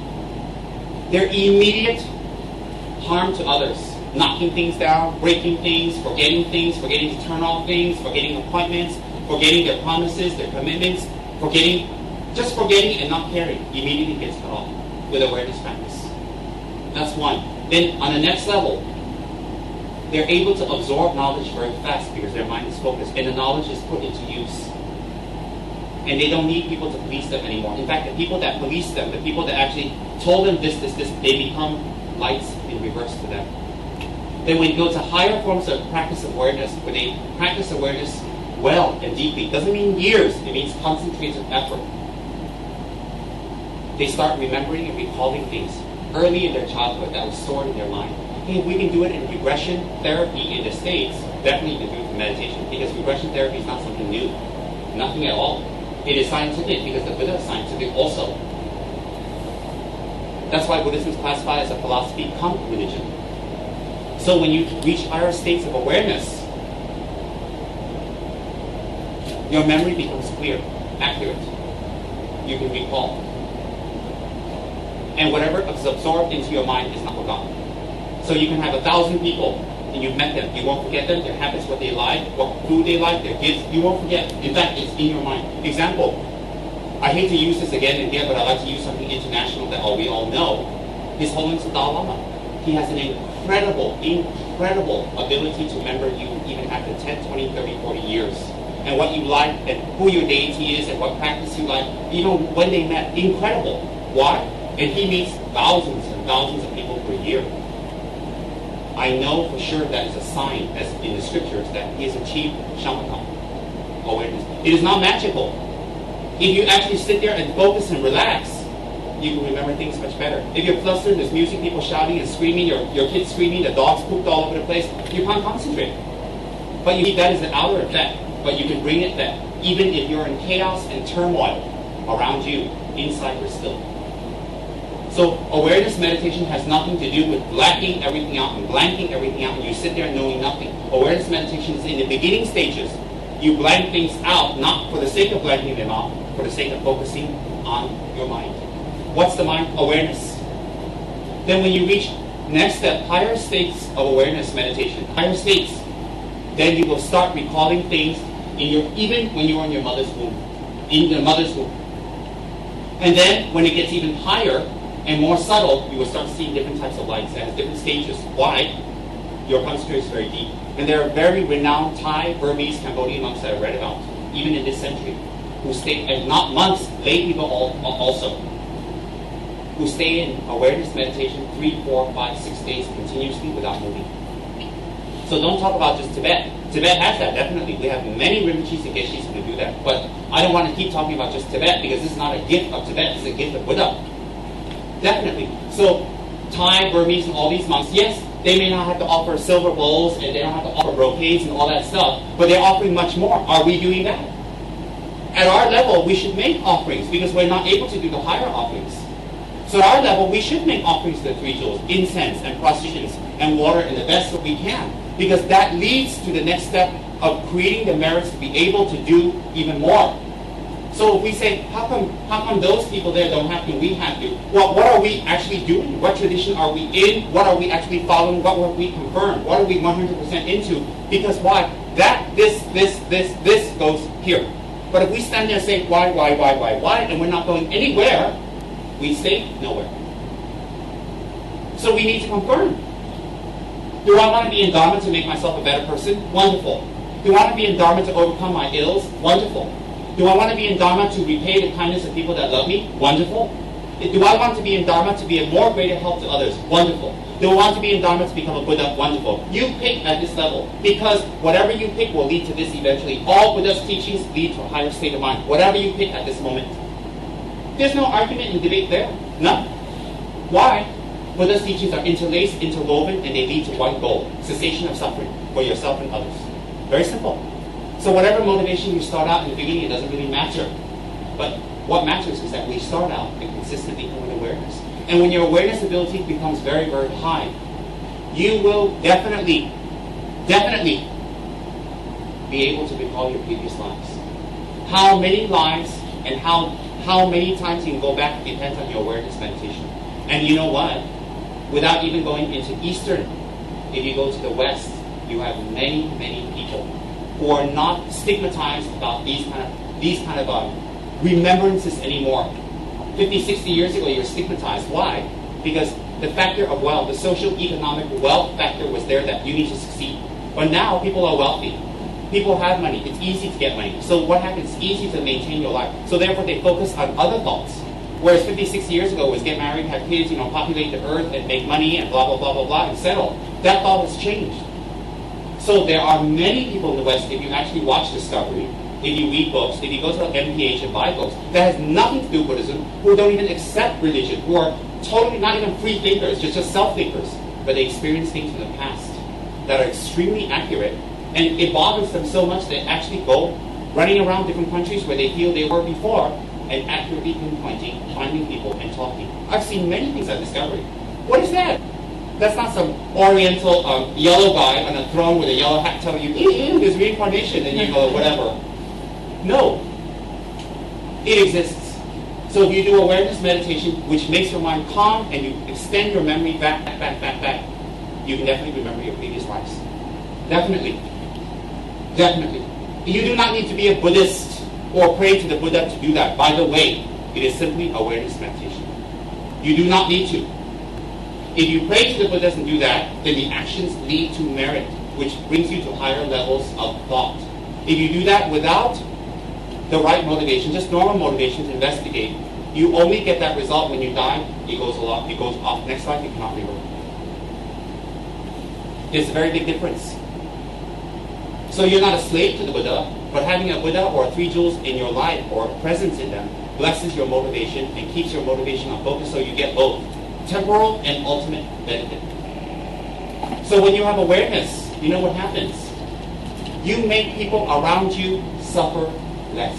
their immediate harm to others. Knocking things down, breaking things, forgetting to turn off things, forgetting appointments, forgetting their promises, their commitments, just forgetting and not caring immediately gets cut off with awareness practice. That's one. Then on the next level, they're able to absorb knowledge very fast because their mind is focused and the knowledge is put into use. And they don't need people to police them anymore. In fact, the people that police them, the people that actually told them this, they become lights in reverse to them. Then when you go to higher forms of practice of awareness, where they practice awareness well and deeply, doesn't mean years, it means concentrated effort. They start remembering and recalling things early in their childhood that was stored in their mind. Hey, we can do it in regression therapy in the States, definitely you can do it in meditation, because regression therapy is not something new, nothing at all. It is scientific because the Buddha is scientific also. That's why Buddhism is classified as a philosophy come religion. So when you reach higher states of awareness, your memory becomes clear, accurate. You can recall. And whatever is absorbed into your mind is not forgotten. So you can have 1,000 people and you've met them. You won't forget them, their habits, what they like, what food they like, their gifts. You won't forget. In fact, it's in your mind. Example, I hate to use this again and again, but I like to use something international that we all know. His Holiness the Dalai Lama. He has an incredible ability to remember you even after 10, 20, 30, 40 years. And what you like, and who your deity is, and what practice you like, even when they met. Incredible. Why? And he meets thousands and thousands of people per year. I know for sure that is a sign, as in the scriptures, that he has achieved shamatha, awareness. It is not magical. If you actually sit there and focus and relax, you can remember things much better. If you're flustered, there's music, people shouting and screaming, your kids screaming, the dogs pooped all over the place, you can't concentrate. But that is the outer effect. But you can bring it that even if you're in chaos and turmoil around you, inside you're still. So awareness meditation has nothing to do with blacking everything out and blanking everything out and you sit there knowing nothing. Awareness meditation is in the beginning stages. You blank things out, not for the sake of blanking them out, for the sake of focusing on your mind. What's the mind? Awareness. Then when you reach next step, higher states of awareness meditation, higher states, then you will start recalling things even when you were in your mother's womb. In your mother's womb. And then when it gets even higher and more subtle, you will start seeing different types of lights. It has different stages. Why? Your concentration is very deep. And there are very renowned Thai, Burmese, Cambodian monks that I've read about, even in this century, who stay, and not monks, lay people also, who stay in awareness meditation 3, 4, 5, 6 days continuously without moving. So don't talk about just Tibet. Tibet has that, definitely. We have many Rinpoches and Geshes who do that. But I don't want to keep talking about just Tibet because this is not a gift of Tibet, this is a gift of Buddha. Definitely. So Thai, Burmese, and all these monks, yes, they may not have to offer silver bowls and they don't have to offer brocades and all that stuff, but they're offering much more. Are we doing that? At our level, we should make offerings because we're not able to do the higher offerings. So at our level, we should make offerings to the 3 jewels, incense and processions and water and the best that we can. Because that leads to the next step of creating the merits to be able to do even more. So if we say, how come those people there don't have to, we have to? Well, what are we actually doing? What tradition are we in? What are we actually following? What will we confirm? What are we 100% into? Because why? This goes here. But if we stand there and say, why, and we're not going anywhere, we stay nowhere. So we need to confirm. Do I want to be in Dharma to make myself a better person? Wonderful. Do I want to be in Dharma to overcome my ills? Wonderful. Do I want to be in Dharma to repay the kindness of people that love me? Wonderful. Do I want to be in Dharma to be a more greater help to others? Wonderful. Do I want to be in Dharma to become a Buddha? Wonderful. You pick at this level, because whatever you pick will lead to this eventually. All Buddha's teachings lead to a higher state of mind. Whatever you pick at this moment. There's no argument and debate there. None. Why? Buddha's teachings are interlaced, interwoven, and they lead to one goal: cessation of suffering for yourself and others. Very simple. So whatever motivation you start out in the beginning, it doesn't really matter. But what matters is that we start out and consistently come with awareness. And when your awareness ability becomes very, very high, you will definitely be able to recall your previous lives. How many lives and how many times you can go back depends on your awareness meditation. And you know what? Without even going into Eastern, if you go to the West, you have many, many people who are not stigmatized about these kind of remembrances anymore. 50, 60 years ago, you were stigmatized. Why? Because the factor of wealth, the social economic wealth factor was there that you need to succeed. But now people are wealthy. People have money. It's easy to get money. So what happens? It's easy to maintain your life. So therefore, they focus on other thoughts. Whereas 50, 60 years ago was get married, have kids, populate the earth and make money and blah, blah, blah, blah, blah, and settle. That thought has changed. So there are many people in the West, if you actually watch Discovery, if you read books, if you go to MPH and buy books, that has nothing to do with Buddhism, who don't even accept religion, who are totally not even free thinkers, just self-thinkers, but they experience things in the past that are extremely accurate, and it bothers them so much they actually go running around different countries where they feel they were before, and accurately pinpointing, finding people, and talking. I've seen many things at Discovery. What is that? That's not some oriental yellow guy on a throne with a yellow hat telling you, there's reincarnation, and you go, whatever. No. It exists. So if you do awareness meditation, which makes your mind calm, and you extend your memory back, you can definitely remember your previous lives. Definitely. Definitely. You do not need to be a Buddhist or pray to the Buddha to do that. By the way, it is simply awareness meditation. You do not need to. If you pray to the Buddha and do that, then the actions lead to merit, which brings you to higher levels of thought. If you do that without the right motivation, just normal motivation to investigate, you only get that result when you die. It goes off. Next life, you cannot reward. It's a very big difference. So you're not a slave to the Buddha, but having a Buddha or 3 jewels in your life or presence in them blesses your motivation and keeps your motivation on focus, so you get both temporal and ultimate benefit. So when you have awareness, you know what happens? You make people around you suffer less.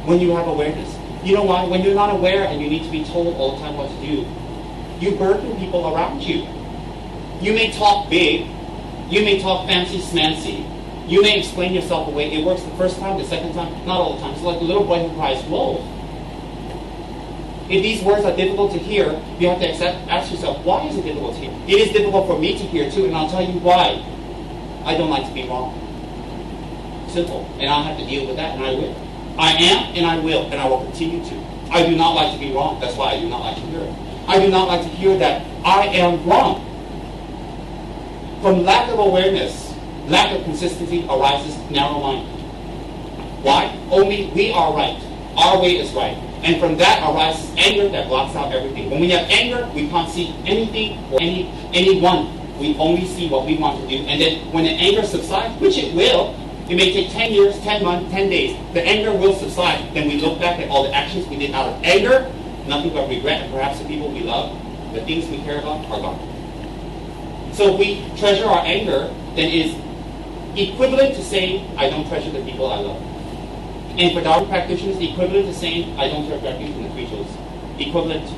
When you have awareness. You know why? When you're not aware and you need to be told all the time what to do, you burden people around you. You may talk big, you may talk fancy smancy, you may explain yourself away. It works the first time, the second time, not all the time. It's like a little boy who cries wolf. If these words are difficult to hear, you have to ask yourself, why is it difficult to hear? It is difficult for me to hear too, and I'll tell you why. I don't like to be wrong. Simple. And I'll have to deal with that, and I will. I am, and I will, and I will continue to. I do not like to be wrong. That's why I do not like to hear it. I do not like to hear that I am wrong. From lack of awareness, lack of consistency arises narrow mind. Why? Only we are right. Our way is right. And from that arises anger that blocks out everything. When we have anger, we can't see anything or anyone. We only see what we want to do. And then when the anger subsides, which it will, it may take 10 years, 10 months, 10 days. The anger will subside. Then we look back at all the actions we did out of anger, nothing but regret, and perhaps the people we love, the things we care about, are gone. So if we treasure our anger, then it is equivalent to saying, I don't treasure the people I love. And for Dharma practitioners, equivalent to saying, I don't take refuge in the 3 jewels. Equivalent.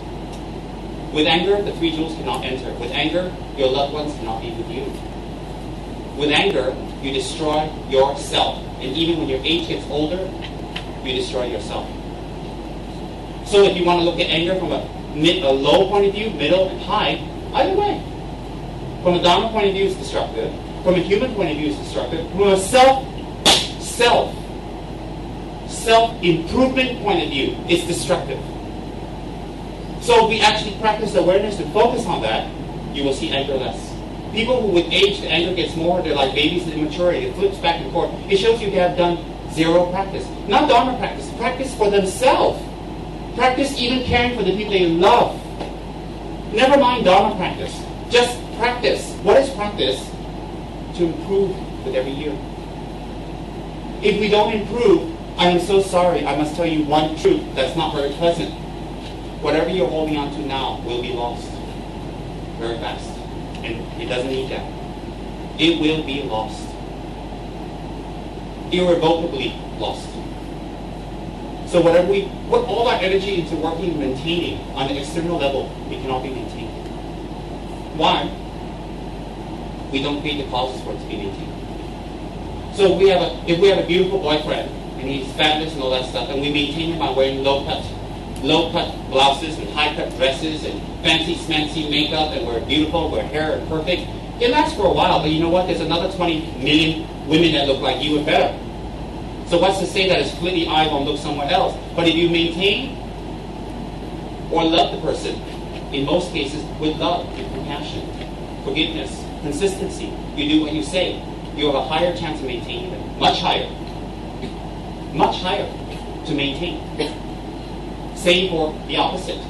With anger, the 3 jewels cannot enter. With anger, your loved ones cannot be with you. With anger, you destroy yourself. And even when your age gets older, you destroy yourself. So if you want to look at anger from a low point of view, middle, and high, either way. From a Dharma point of view, it's destructive. From a human point of view, it's destructive. From a self-improvement point of view, it's destructive. So if we actually practice awareness and focus on that, you will see anger less. People who with age, the anger gets more, they're like babies in immaturity. It flips back and forth. It shows you they have done 0 practice. Not Dharma practice. Practice for themselves. Practice even caring for the people they love. Never mind Dharma practice. Just practice. What is practice? To improve with every year. If we don't improve, I am so sorry. I must tell you one truth that's not very pleasant. Whatever you're holding on to now will be lost very fast. And it doesn't need that. It will be lost. Irrevocably lost. So whatever we put all our energy into working and maintaining on the external level, it cannot be maintained. Why? We don't create the causes for it to be maintained. So if we have a beautiful boyfriend and he's fabulous and all that stuff, and we maintain him by wearing low-cut blouses and high-cut dresses and fancy smancy makeup, and we're beautiful, we're hair and perfect, it lasts for a while, but you know what? There's another 20 million women that look like you and better. So what's to say that his flitty eye won't look somewhere else? But if you maintain or love the person, in most cases, with love and compassion, forgiveness, consistency, you do what you say, you have a higher chance of maintaining them. Much higher to maintain. Same for the opposite.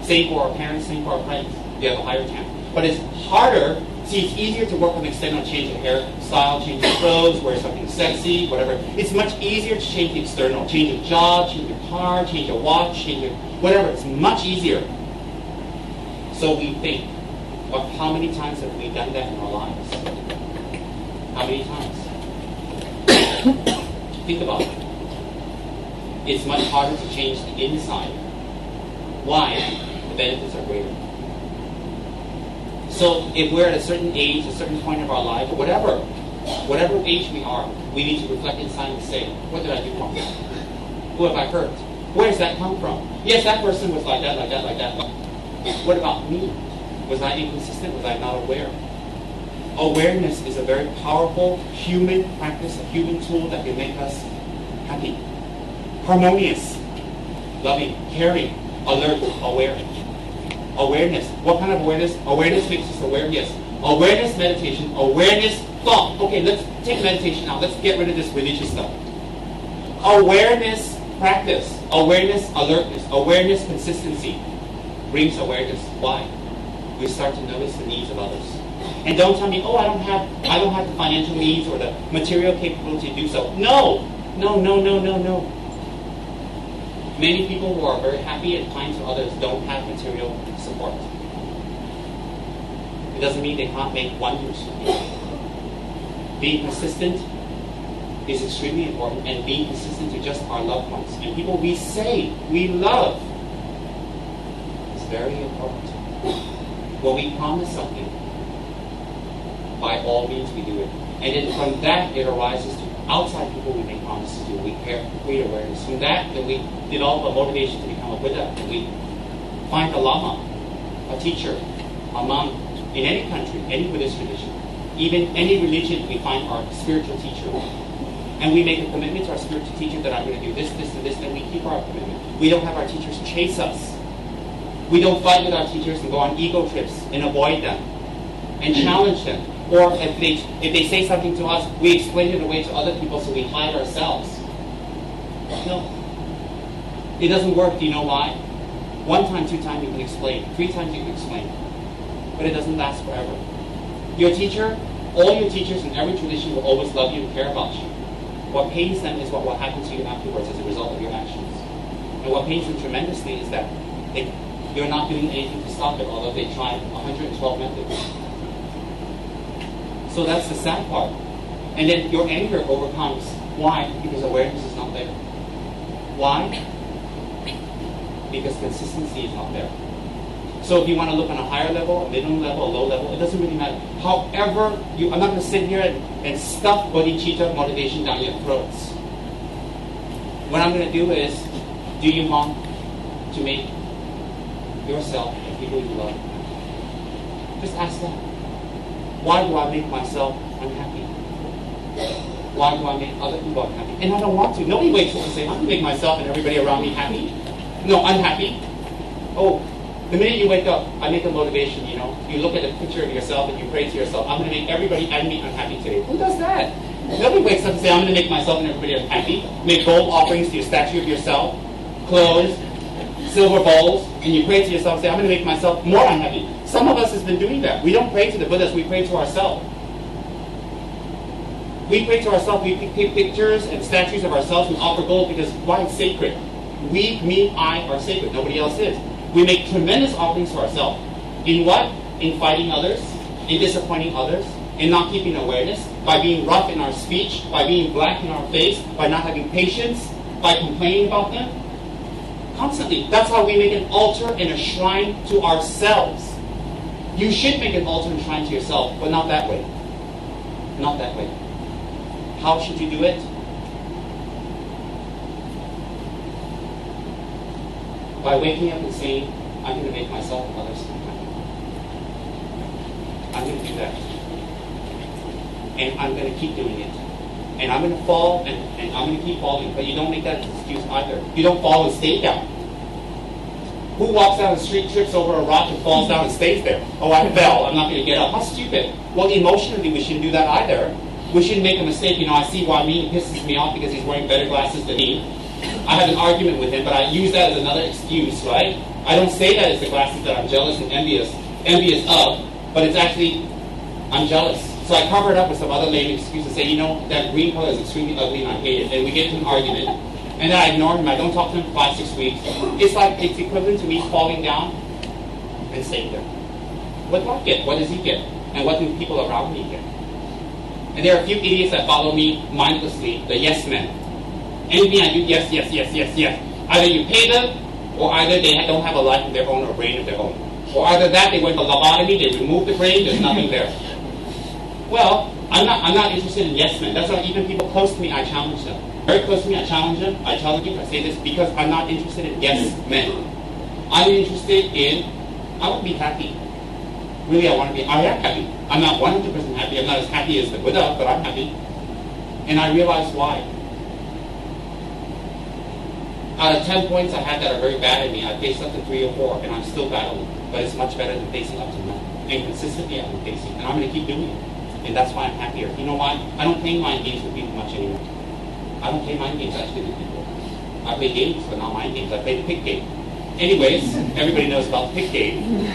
Same for our parents, same for our friends. You have a higher chance. But it's harder. See, it's easier to work on external change of hairstyle, change of clothes, wear something sexy, whatever. It's much easier to change the external. Change a job, change your car, change a watch, change your whatever. It's much easier. So we think, of how many times have we done that in our lives? How many times? Think about it. It's much harder to change the inside. Why? The benefits are greater. So if we're at a certain age, a certain point of our life, or whatever age we are, we need to reflect inside and say, what did I do wrong? Who have I hurt? Where does that come from? Yes, that person was like that. What about me? Was I inconsistent? Was I not aware? Awareness is a very powerful human practice, a human tool that can make us happy, harmonious, loving, caring, alert, aware. Awareness. What kind of awareness? Awareness makes us aware, yes. Awareness meditation, awareness thought. Okay, let's take meditation now. Let's get rid of this religious stuff. Awareness practice, awareness alertness, awareness consistency brings awareness. Why? We start to notice the needs of others. And don't tell me, oh, I don't have the financial needs or the material capability to do so. No. Many people who are very happy and kind to others don't have material support. It doesn't mean they can't make wonders for people. Being consistent is extremely important, and being consistent to just our loved ones and people we say we love is very important. When we promise something, by all means we do it. And then from that it arises to outside people we make promises to. We create awareness. From that, then we develop a motivation to become a Buddha. And we find a Lama, a teacher, a monk, in any country, any Buddhist tradition, even any religion, we find our spiritual teacher. And we make a commitment to our spiritual teacher that I'm going to do this, this, and this, and we keep our commitment. We don't have our teachers chase us. We don't fight with our teachers and go on ego trips and avoid them and challenge them. Or if they say something to us, we explain it away to other people so we hide ourselves. No. It doesn't work. Do you know why? 1 time, 2 times you can explain. 3 times you can explain. But it doesn't last forever. Your teacher, all your teachers in every tradition will always love you and care about you. What pains them is what will happen to you afterwards as a result of your actions. And what pains them tremendously is that you're not doing anything to stop it, although they tried 112 methods. So that's the sad part. And then your anger overcomes. Why? Because awareness is not there. Why? Because consistency is not there. So if you want to look on a higher level, a middle level, a low level, it doesn't really matter. However, I'm not going to sit here and stuff bodhicitta motivation down your throats. What I'm going to do is, do you want to make yourself and people you love? Just ask that. Why do I make myself unhappy? Why do I make other people unhappy? And I don't want to. Nobody wakes up and says, I'm going to make myself and everybody around me happy. No, unhappy. Oh, the minute you wake up, I make a motivation, you know. You look at a picture of yourself and you pray to yourself, I'm going to make everybody and me unhappy today. Who does that? Nobody wakes up and says, I'm going to make myself and everybody unhappy. Make gold offerings to your statue of yourself, clothes, silver bowls, and you pray to yourself and say, I'm going to make myself more unhappy. Some of us has been doing that. We don't pray to the Buddhas, we pray to ourselves. We pray to ourselves, we take pictures and statues of ourselves and offer gold because why? It's sacred. We, me, I are sacred. Nobody else is. We make tremendous offerings to ourselves. In what? In fighting others, in disappointing others, in not keeping awareness, by being rough in our speech, by being black in our face, by not having patience, by complaining about them. Constantly. That's how we make an altar and a shrine to ourselves. You should make an altar and shrine to yourself, but not that way. Not that way. How should you do it? By waking up and saying, I'm going to make myself and others happy. I'm going to do that. And I'm going to keep doing it. And I'm going to fall, and I'm going to keep falling. But you don't make that an excuse either. You don't fall and stay down. Who walks down the street, trips over a rock, and falls down and stays there? Oh, I fell. I'm not going to get up. How stupid. Well, emotionally, we shouldn't do that either. We shouldn't make a mistake. You know, I see why me pisses me off because he's wearing better glasses than me. I have an argument with him, but I use that as another excuse, right? I don't say that it's the glasses that I'm jealous and envious of, but it's actually, I'm jealous. So I cover it up with some other lame excuse and say, you know, that green color is extremely ugly and I hate it. And we get into an argument, and then I ignore him. I don't talk to him for 5-6 weeks. It's equivalent to me falling down and staying there. What do I get? What does he get? And what do people around me get? And there are a few idiots that follow me mindlessly, the yes men. Anything I do, yes, yes, yes, yes, yes. Either you pay them, or either they don't have a life of their own or a brain of their own. Or either that, they went to lobotomy, they removed the brain, there's nothing there. Well, I'm not interested in yes men. That's why even people close to me, I challenge them. Very close to me, I challenge them. I tell them, I say this because I'm not interested in yes men. I'm interested in, I want to be happy. Really, I am happy. I'm not 100% happy. I'm not as happy as the Buddha, but I'm happy. And I realized why. Out of 10 points I had that are very bad in me, I faced up to 3 or 4, and I'm still battling. But it's much better than facing up to none. And consistently I've been facing. And I'm going to keep doing it. And that's why I'm happier. You know why? I don't play mind games with people much anymore. I don't play mind games actually with people. I play games, but not mind games. I play the pick game. Anyways, everybody knows about the pick game.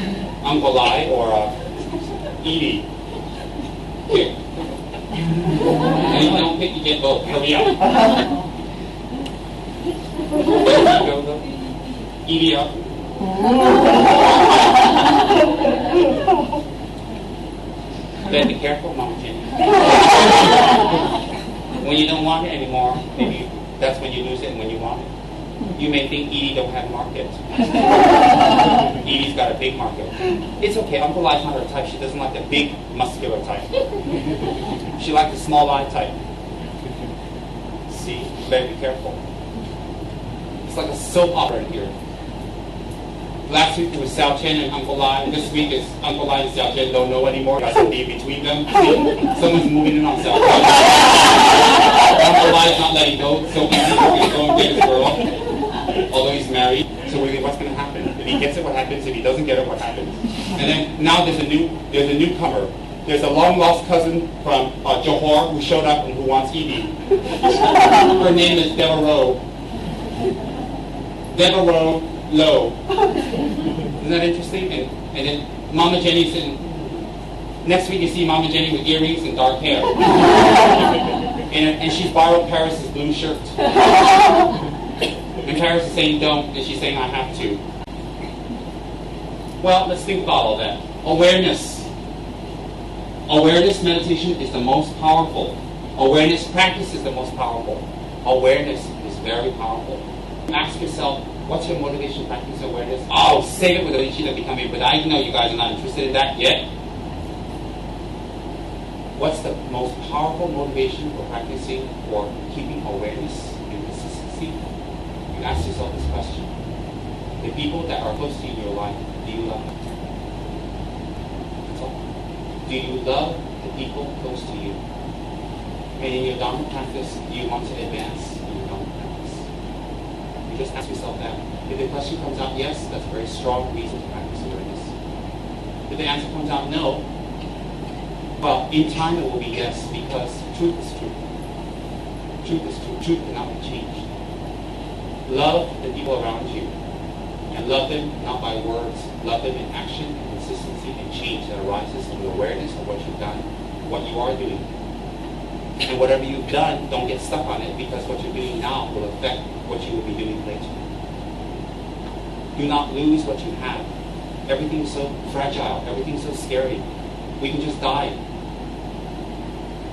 Uncle Lai or Edie. Pick. And if you don't pick, you get both. Hurry up. Edie up. Then be careful, Mama Jenny. When you don't want it anymore, maybe that's when you lose it and when you want it. You may think Edie don't have market. Edie's got a big market. It's okay, Uncle Lai's not her type. She doesn't like the big, muscular type. She likes the small eye type. See, you better be careful. It's like a soap opera here. Last week it was Xiao Chen and Uncle Lai. This week is Uncle Lai and Xiao Chen don't know anymore. Guys will be in between them. See, someone's moving in on Xiao Chen. Uncle Lai is not letting go. So he's going to get his girl. Although he's married. So really, what's going to happen? If he gets it, what happens? If he doesn't get it, what happens? And then now there's a newcomer. There's a long lost cousin from Johor who showed up and who wants Edie. Her name is Deborah Low. Isn't that interesting? And then Mama Jenny's in. Next week you see Mama Jenny with earrings and dark hair. and she's borrowed Paris's blue shirt. And Paris is saying don't, and she's saying I have to. Well, let's think about all that. Awareness. Awareness meditation is the most powerful. Awareness practice is the most powerful. Awareness is very powerful. Ask yourself, what's your motivation to practice awareness? Oh, save it with Rinpoche to become a Buddha. I know you guys are not interested in that yet. What's the most powerful motivation for practicing or keeping awareness and consistency? You ask yourself this question. The people that are close to you in your life, do you love them? That's all. Do you love the people close to you? And in your Dharma practice, do you want to advance in your Dharma practice? You just ask yourself that. If the question comes out yes, that's a very strong reason to practice awareness. If the answer comes out no, well, in time it will be yes, because truth is truth. Truth is truth. Truth cannot be changed. Love the people around you. And love them not by words. Love them in action and consistency and change that arises from the awareness of what you've done, what you are doing. And whatever you've done, don't get stuck on it, because what you're doing now will affect what you will be doing later. Do not lose what you have. Everything's so fragile. Everything's so scary. We can just die.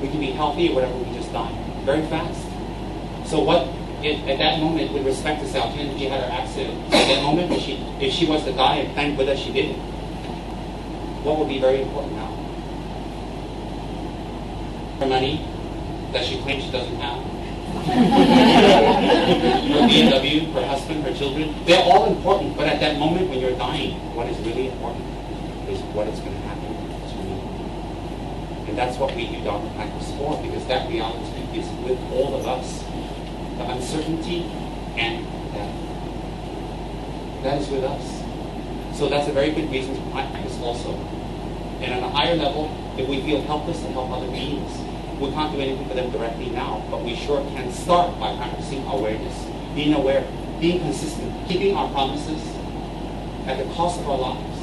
We can be healthy or whatever, we just die. Very fast. So what, at that moment, with respect to Xiao Chen, she had her accident. At that moment, if she was to die, and thank Buddha she didn't, what would be very important now? Her money that she claims she doesn't have. Her BMW, her husband, her children, they're all important, but at that moment when you're dying, what is really important is what is going to happen to you. And that's what we do Dharma practice for, because that reality is with all of us. The uncertainty and death. That is with us. So that's a very good reason to practice also. And on a higher level, if we feel helpless to help other beings, we can't do anything for them directly now, but we sure can start by practicing awareness, being aware, being consistent, keeping our promises at the cost of our lives.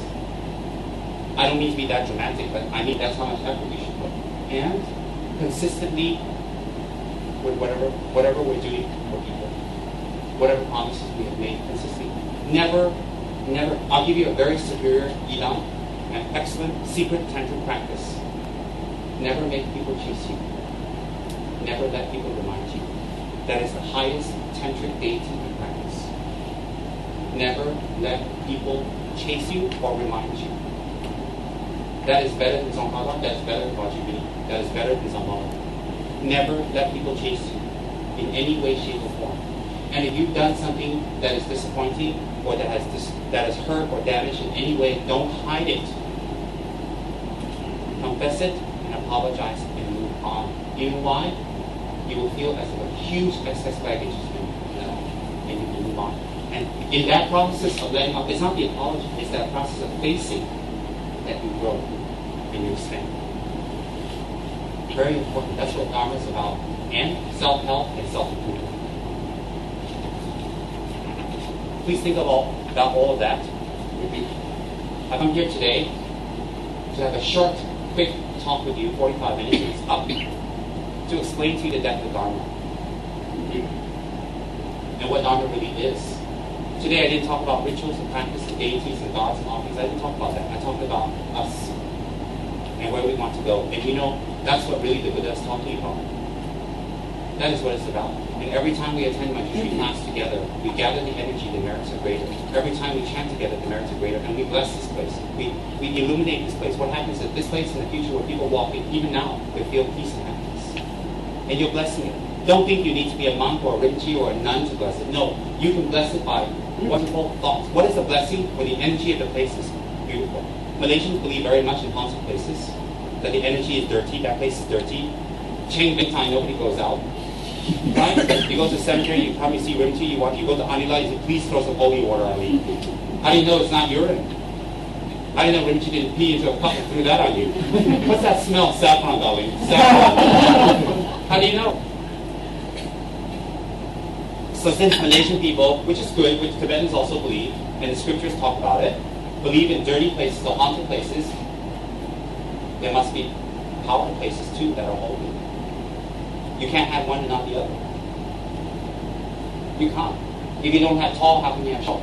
I don't mean to be that dramatic, but I mean that's how much effort we should put. And consistently with whatever we're doing for people, whatever promises we have made consistently. Never, I'll give you a very superior idam, an excellent secret tantric practice. Never make people chase you. Never let people remind you. That is the highest tantric deity in practice. Never let people chase you or remind you. That is better than Zongkala, that is better than Vajibini, that is better than Zambala. Never let people chase you in any way, shape, or form. And if you've done something that is disappointing or that has hurt or damaged in any way, don't hide it. confess it, and apologize and move on. You know why? You will feel as if a huge excess baggage has been and you can move on. And in that process of letting up, it's not the apology, it's that process of facing that you grow and you expand. Very important. That's what Dharma is about. And self-help and self-improvement. Please think about all of that. I come here today to have a short, quick talk with you, 45 minutes, up, to explain to you the depth of Dharma and what Dharma really is. Today I didn't talk about rituals and practice and deities and gods and all things. I didn't talk about that. I talked about us and where we want to go. And you know, that's what really the Buddha is talking about. That is what it's about. And every time we attend my retreat class together, we gather the energy, the merits are greater. Every time we chant together, the merits are greater. And we bless this place. We illuminate this place. What happens is this place in the future where people walk in, even now, they feel peace and happiness. And you're blessing it. Don't think you need to be a monk or a Rinpoche or a nun to bless it. No, you can bless it by wonderful thoughts. What is a blessing? When the energy of the place is beautiful. Malaysians believe very much in haunted places, that the energy is dirty, that place is dirty. Cheng Big Time, nobody goes out. Right? You go to the cemetery, you come, you see Rinpoche, you go to Anila, you say, please throw some holy water on me. How do you know it's not urine? How do you know Rinpoche didn't pee into a cup and threw that on you? What's that smell? Saffron, darling. Saffron. How do you know? So since Malaysian people, which is good, which Tibetans also believe, and the scriptures talk about it, believe in dirty places or haunted places, there must be powerful places too that are holy. You can't have one and not the other. You can't. If you don't have tall, how can you have short?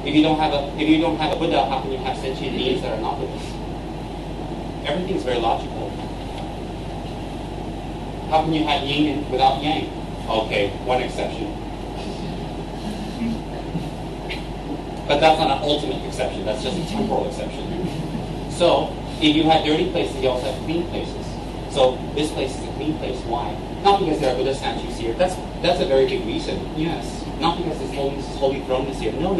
If you don't have a Buddha, how can you have sentient beings that are not Buddhas? Everything's very logical. How can you have yin without yang? Okay, one exception. But that's not an ultimate exception. That's just a temporal exception. So, if you have dirty places, you also have clean places. So this place is a clean place. Why? Not because there are Buddha statues here. That's a very big reason. Yes. Not because this holy throne is here. No.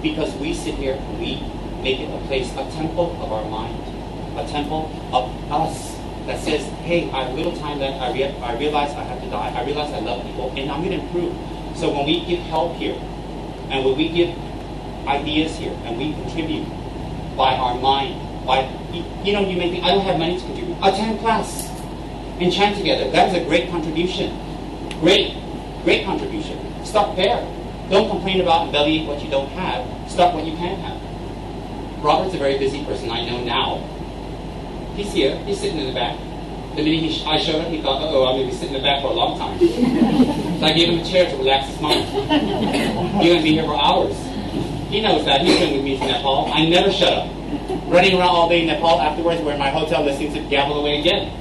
Because we sit here and we make it a place, a temple of our mind, a temple of us that says, hey, I have little time left. I realize I have to die. I realize I love people, and I'm going to improve. So when we give help here, and when we give ideas here, and we contribute by our mind, you may think, I don't have money to contribute. Attend class and chant together. That is a great contribution. Great contribution. Start there. Don't complain about and belly what you don't have. Start what you can have. Robert's a very busy person, I know now. He's here. He's sitting in the back. The minute I showed up, he thought, I'm going to be sitting in the back for a long time. So I gave him a chair to relax his mind. You're going to be here for hours. He knows that. He's been with me from Nepal. I never shut up. Running around all day in Nepal afterwards, we're in my hotel listening to gabble away again.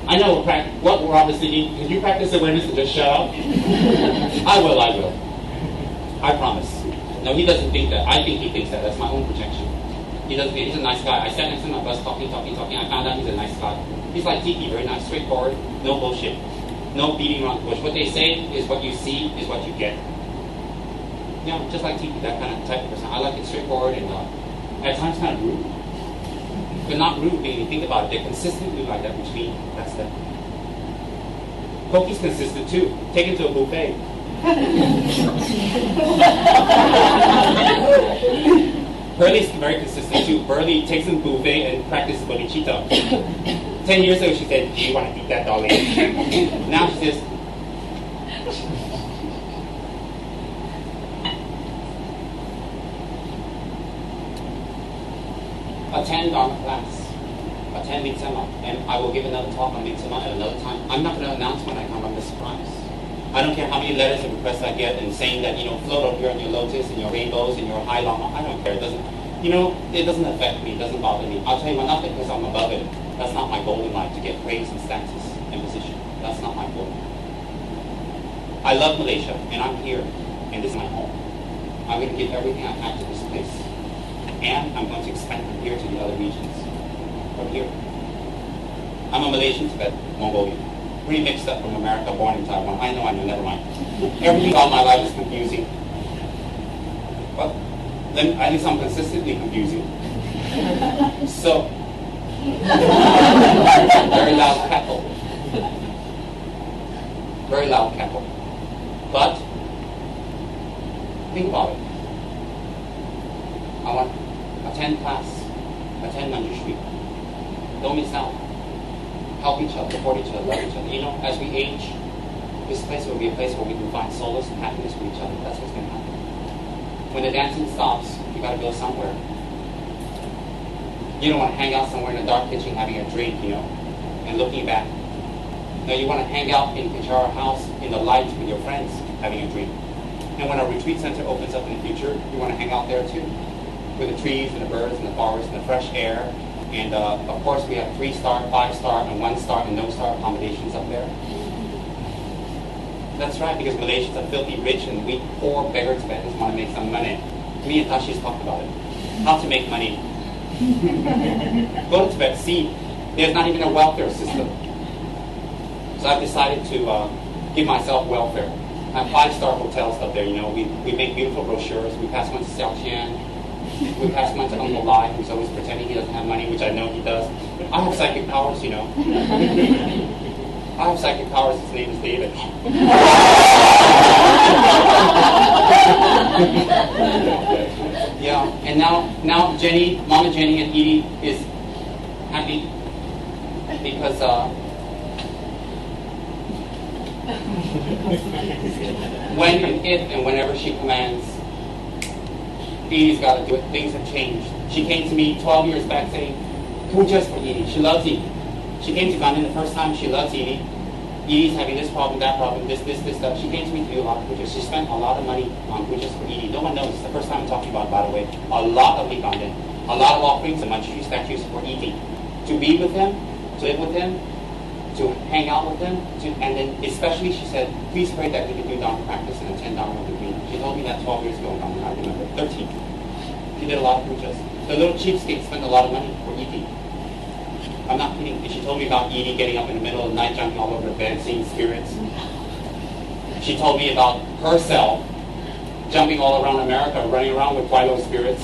I know what Robert's thinking. Can you practice awareness and just shut up? I will. I promise. No, he doesn't think that. I think he thinks that. That's my own projection. He doesn't. He's a nice guy. I sat next to him on the bus talking. I found out he's a nice guy. He's like Tiki, very nice, straightforward, no bullshit. No beating around the bush. What they say is what you see is what you get. You know, just like Tiki, that kind of type of person. I like it straightforward and at times kind of rude. But not rude when you think about it. They're consistently like that, which means that's them. Koki's consistent too. Take him to a buffet. Burley's very consistent too. Burley takes him to a buffet and practices bodhicitta. 10 years ago she said, do you want to eat that, darling? Now she says, attend Dharma class, attend Mitsema, and I will give another talk on Mitsema at another time. I'm not going to announce when I come, I'm a surprise. I don't care how many letters and requests I get and saying that, float over here on your lotus and your rainbows and your high lama. I don't care. It doesn't affect me. It doesn't bother me. I'll tell you, not because I'm above it. That's not my goal in life, to get praise and status and position. That's not my goal. I love Malaysia, and I'm here, and this is my home. I'm going to give everything I have to this place. And I'm going to expand from here to the other regions. From here. I'm a Malaysian, Tibet, Mongolian. Pretty mixed up from America, born in Taiwan. I know, never mind. Everything about my life is confusing. But at least I'm consistently confusing. So, very loud cackle. Very loud cackle. But, think about it. I want to attend class, attend Manjushri. Don't miss out. Help each other, support each other, love each other. You know, as we age, this place will be a place where we can find solace and happiness with each other. That's what's going to happen. When the dancing stops, you got to go somewhere. You don't want to hang out somewhere in a dark kitchen having a drink, you know, and looking back. No, you want to hang out in Kichara House in the light with your friends having a drink. And when our retreat center opens up in the future, you want to hang out there too, with the trees and the birds and the forest and the fresh air. And of course, we have 3-star, 5-star, and 1-star and no-star accommodations up there. That's right, because Malaysians are filthy rich and we poor beggar Tibetans want to make some money. Me and Tashi's talked about it. How to make money. Go to Tibet, see, there's not even a welfare system. So I've decided to give myself welfare. I have 5-star hotels up there, you know. We make beautiful brochures. We pass one to Xiao Qian. We pass one to Uncle Lai, who's always pretending he doesn't have money, which I know he does. I have psychic powers, you know. I have psychic powers. His name is David. Yeah, and now Jenny, Mama Jenny and Edie is happy because when and if and whenever she commands, Edie's got to do it. Things have changed. She came to me 12 years back saying, pujas for Edie. She loves Edie. She came to London the first time. She loves Edie. Edie's having this problem, that problem, this, stuff. She came to me to do a lot of pujas. She spent a lot of money on pujas for Edie. No one knows. It's the first time I'm talking about it, by the way. A lot of Libandan. A lot of offerings and Manjushri statues for Edie. To be with him, to live with him, to hang out with him, and then especially she said, please pray that we can do Dharma practice and attend Dharma with me. She told me that 12 years ago, I remember, 13. She did a lot of pujas. The little cheapskate spent a lot of money for Edie. I'm not kidding. She told me about Edie getting up in the middle of the night, jumping all over the bed, seeing spirits. She told me about herself jumping all around America, running around with Philo spirits.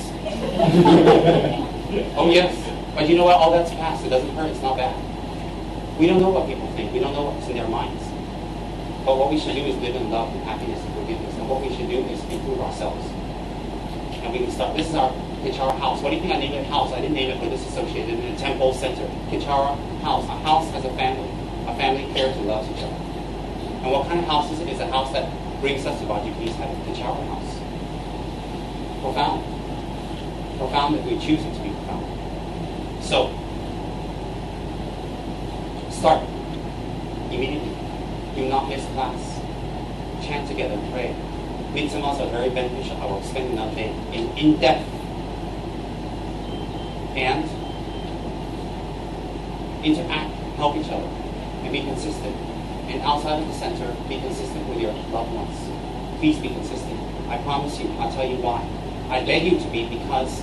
Oh yes. But you know what? All that's past. It doesn't hurt. It's not bad. We don't know what people think. We don't know what's in their minds. But what we should do is live in love and happiness and forgiveness. And what we should do is improve ourselves. And we can start. This is our Kichara House. What do you think I named it house? I didn't name it for this associated in a temple center. Kichara House. A house as a family. A family cares and loves each other. And what kind of house is it? It's a house that brings us to Vajrayea's heaven. Kichara House. Profound. Profound if we choose it to be profound. So, start immediately. Do not miss class. Chant together and pray. Midsummers are very beneficial. I will spend another day in depth. And interact, help each other, and be consistent. And outside of the center, be consistent with your loved ones. Please be consistent. I promise you, I'll tell you why. I beg you to be because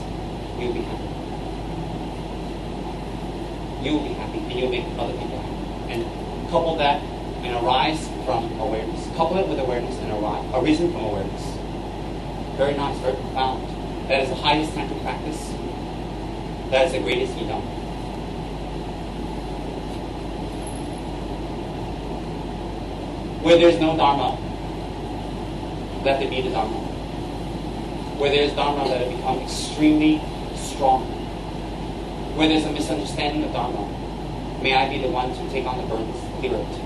you'll be happy. You'll be happy and you'll make other people happy. And couple that and arise from awareness. Couple it with awareness and arise. Arisen from awareness. Very nice, very profound. That is the highest tantric practice. That is the greatest idam. Where there is no Dharma, let there be the Dharma. Where there is Dharma, let it become extremely strong. Where there is a misunderstanding of Dharma, may I be the one to take on the burdens, clear it.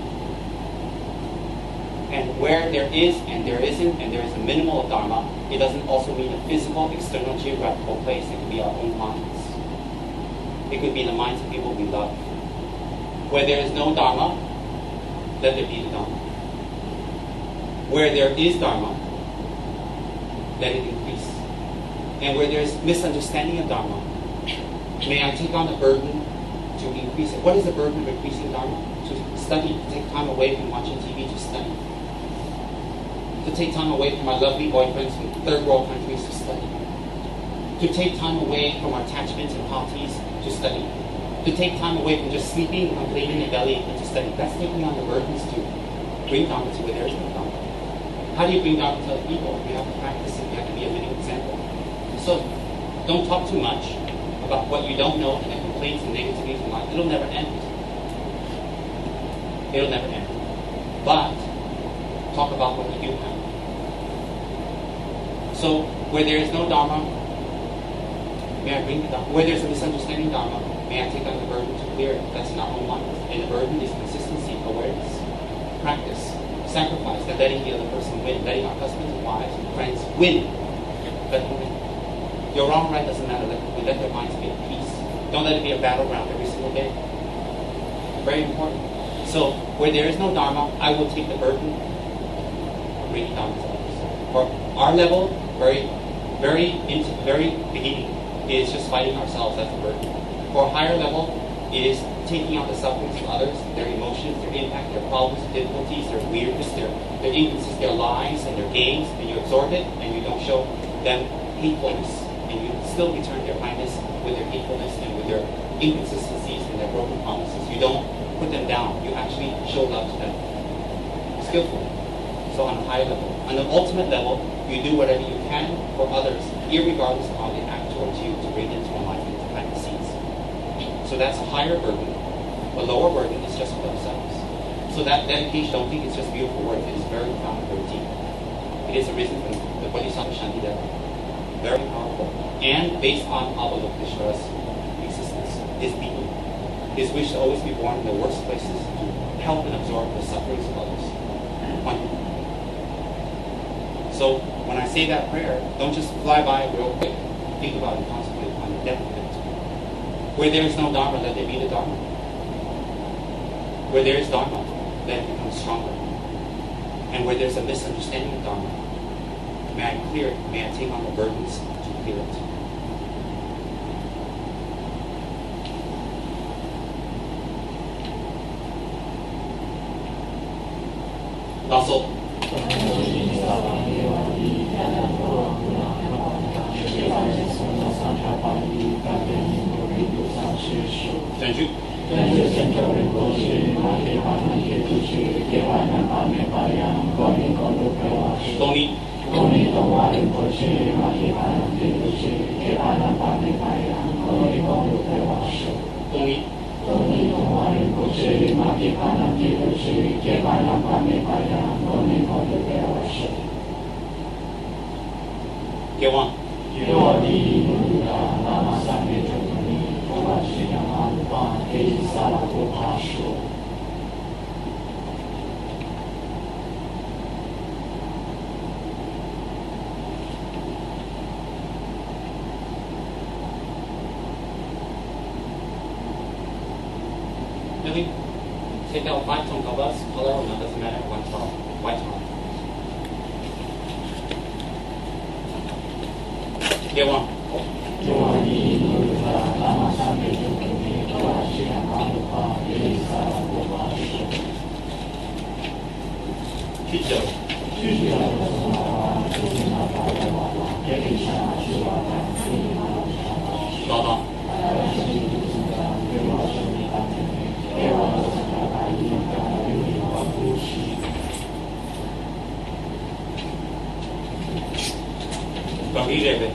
And where there is and there isn't, and there is a minimal of Dharma, it doesn't also mean a physical, external, geographical place. It could be our own minds. It could be the minds of people we love. Where there is no Dharma, let there be the Dharma. Where there is Dharma, let it increase. And where there is misunderstanding of Dharma, may I take on the burden to increase it. What is the burden of increasing Dharma? To study, to take time away from watching TV, to study. To take time away from my lovely boyfriends from third world countries, to study. To take time away from our attachments and parties, to study. To take time away from just sleeping and complaining in the belly, and to study. That's taking on the burdens to bring Dharma to where there is no Dharma. How do you bring Dharma to other people? You have to practice it. You have to be a living example. So, don't talk too much. about what you don't know and the complaints and negativities in life, it'll never end. It'll never end. But talk about what you do have. So where there is no Dharma, may I bring the Dharma? Where there's a misunderstanding Dharma, may I take on the burden to clear it? That's in our own life. And the burden is consistency, awareness, practice, sacrifice, and letting the other person win, letting our husbands and wives and friends win. Let them win. Your wrong, right doesn't matter. We let their minds be at peace. Don't let it be a battleground every single day. Very important. So where there is no Dharma, I will take the burden of bringing Dharma to others. For our level, very beginning, is just fighting ourselves. That's the burden. For a higher level, it is taking on the sufferings of others, their emotions, their impact, their problems, their difficulties, their weirdness, their inconsistencies, their lies, and their games, and you absorb it, and you don't show them hatefulness, and you still return their kindness with their hatefulness and with their inconsistencies and their broken promises. You don't put them down. You actually show love to them skillfully. So on a higher level. On the ultimate level, you do whatever you can for others, irregardless of how they act towards you, to bring them to enlightenment, to plant the seeds. So that's a higher burden. A lower burden is just with ourselves. So that dedication, don't think it's just beautiful words. It is very profound, very deep. It is arisen from the Bodhisattva Shantideva. Very powerful. And based on Avalokiteshvara's existence, his being, his wish to always be born in the worst places to help and absorb the sufferings of others. So when I say that prayer, don't just fly by it real quick. Think about it, concentrate on the depth of it. Where there is no Dharma, let there be the Dharma. Where there is Dharma, let it become stronger. And where there's a misunderstanding of Dharma, may I clear it, may I take on the burdens to clear it. Russell. Thank you. Get one. Really? Take out 5 tone colors, color or not, doesn't matter, one tone, white tone. Get one. Don't eat it.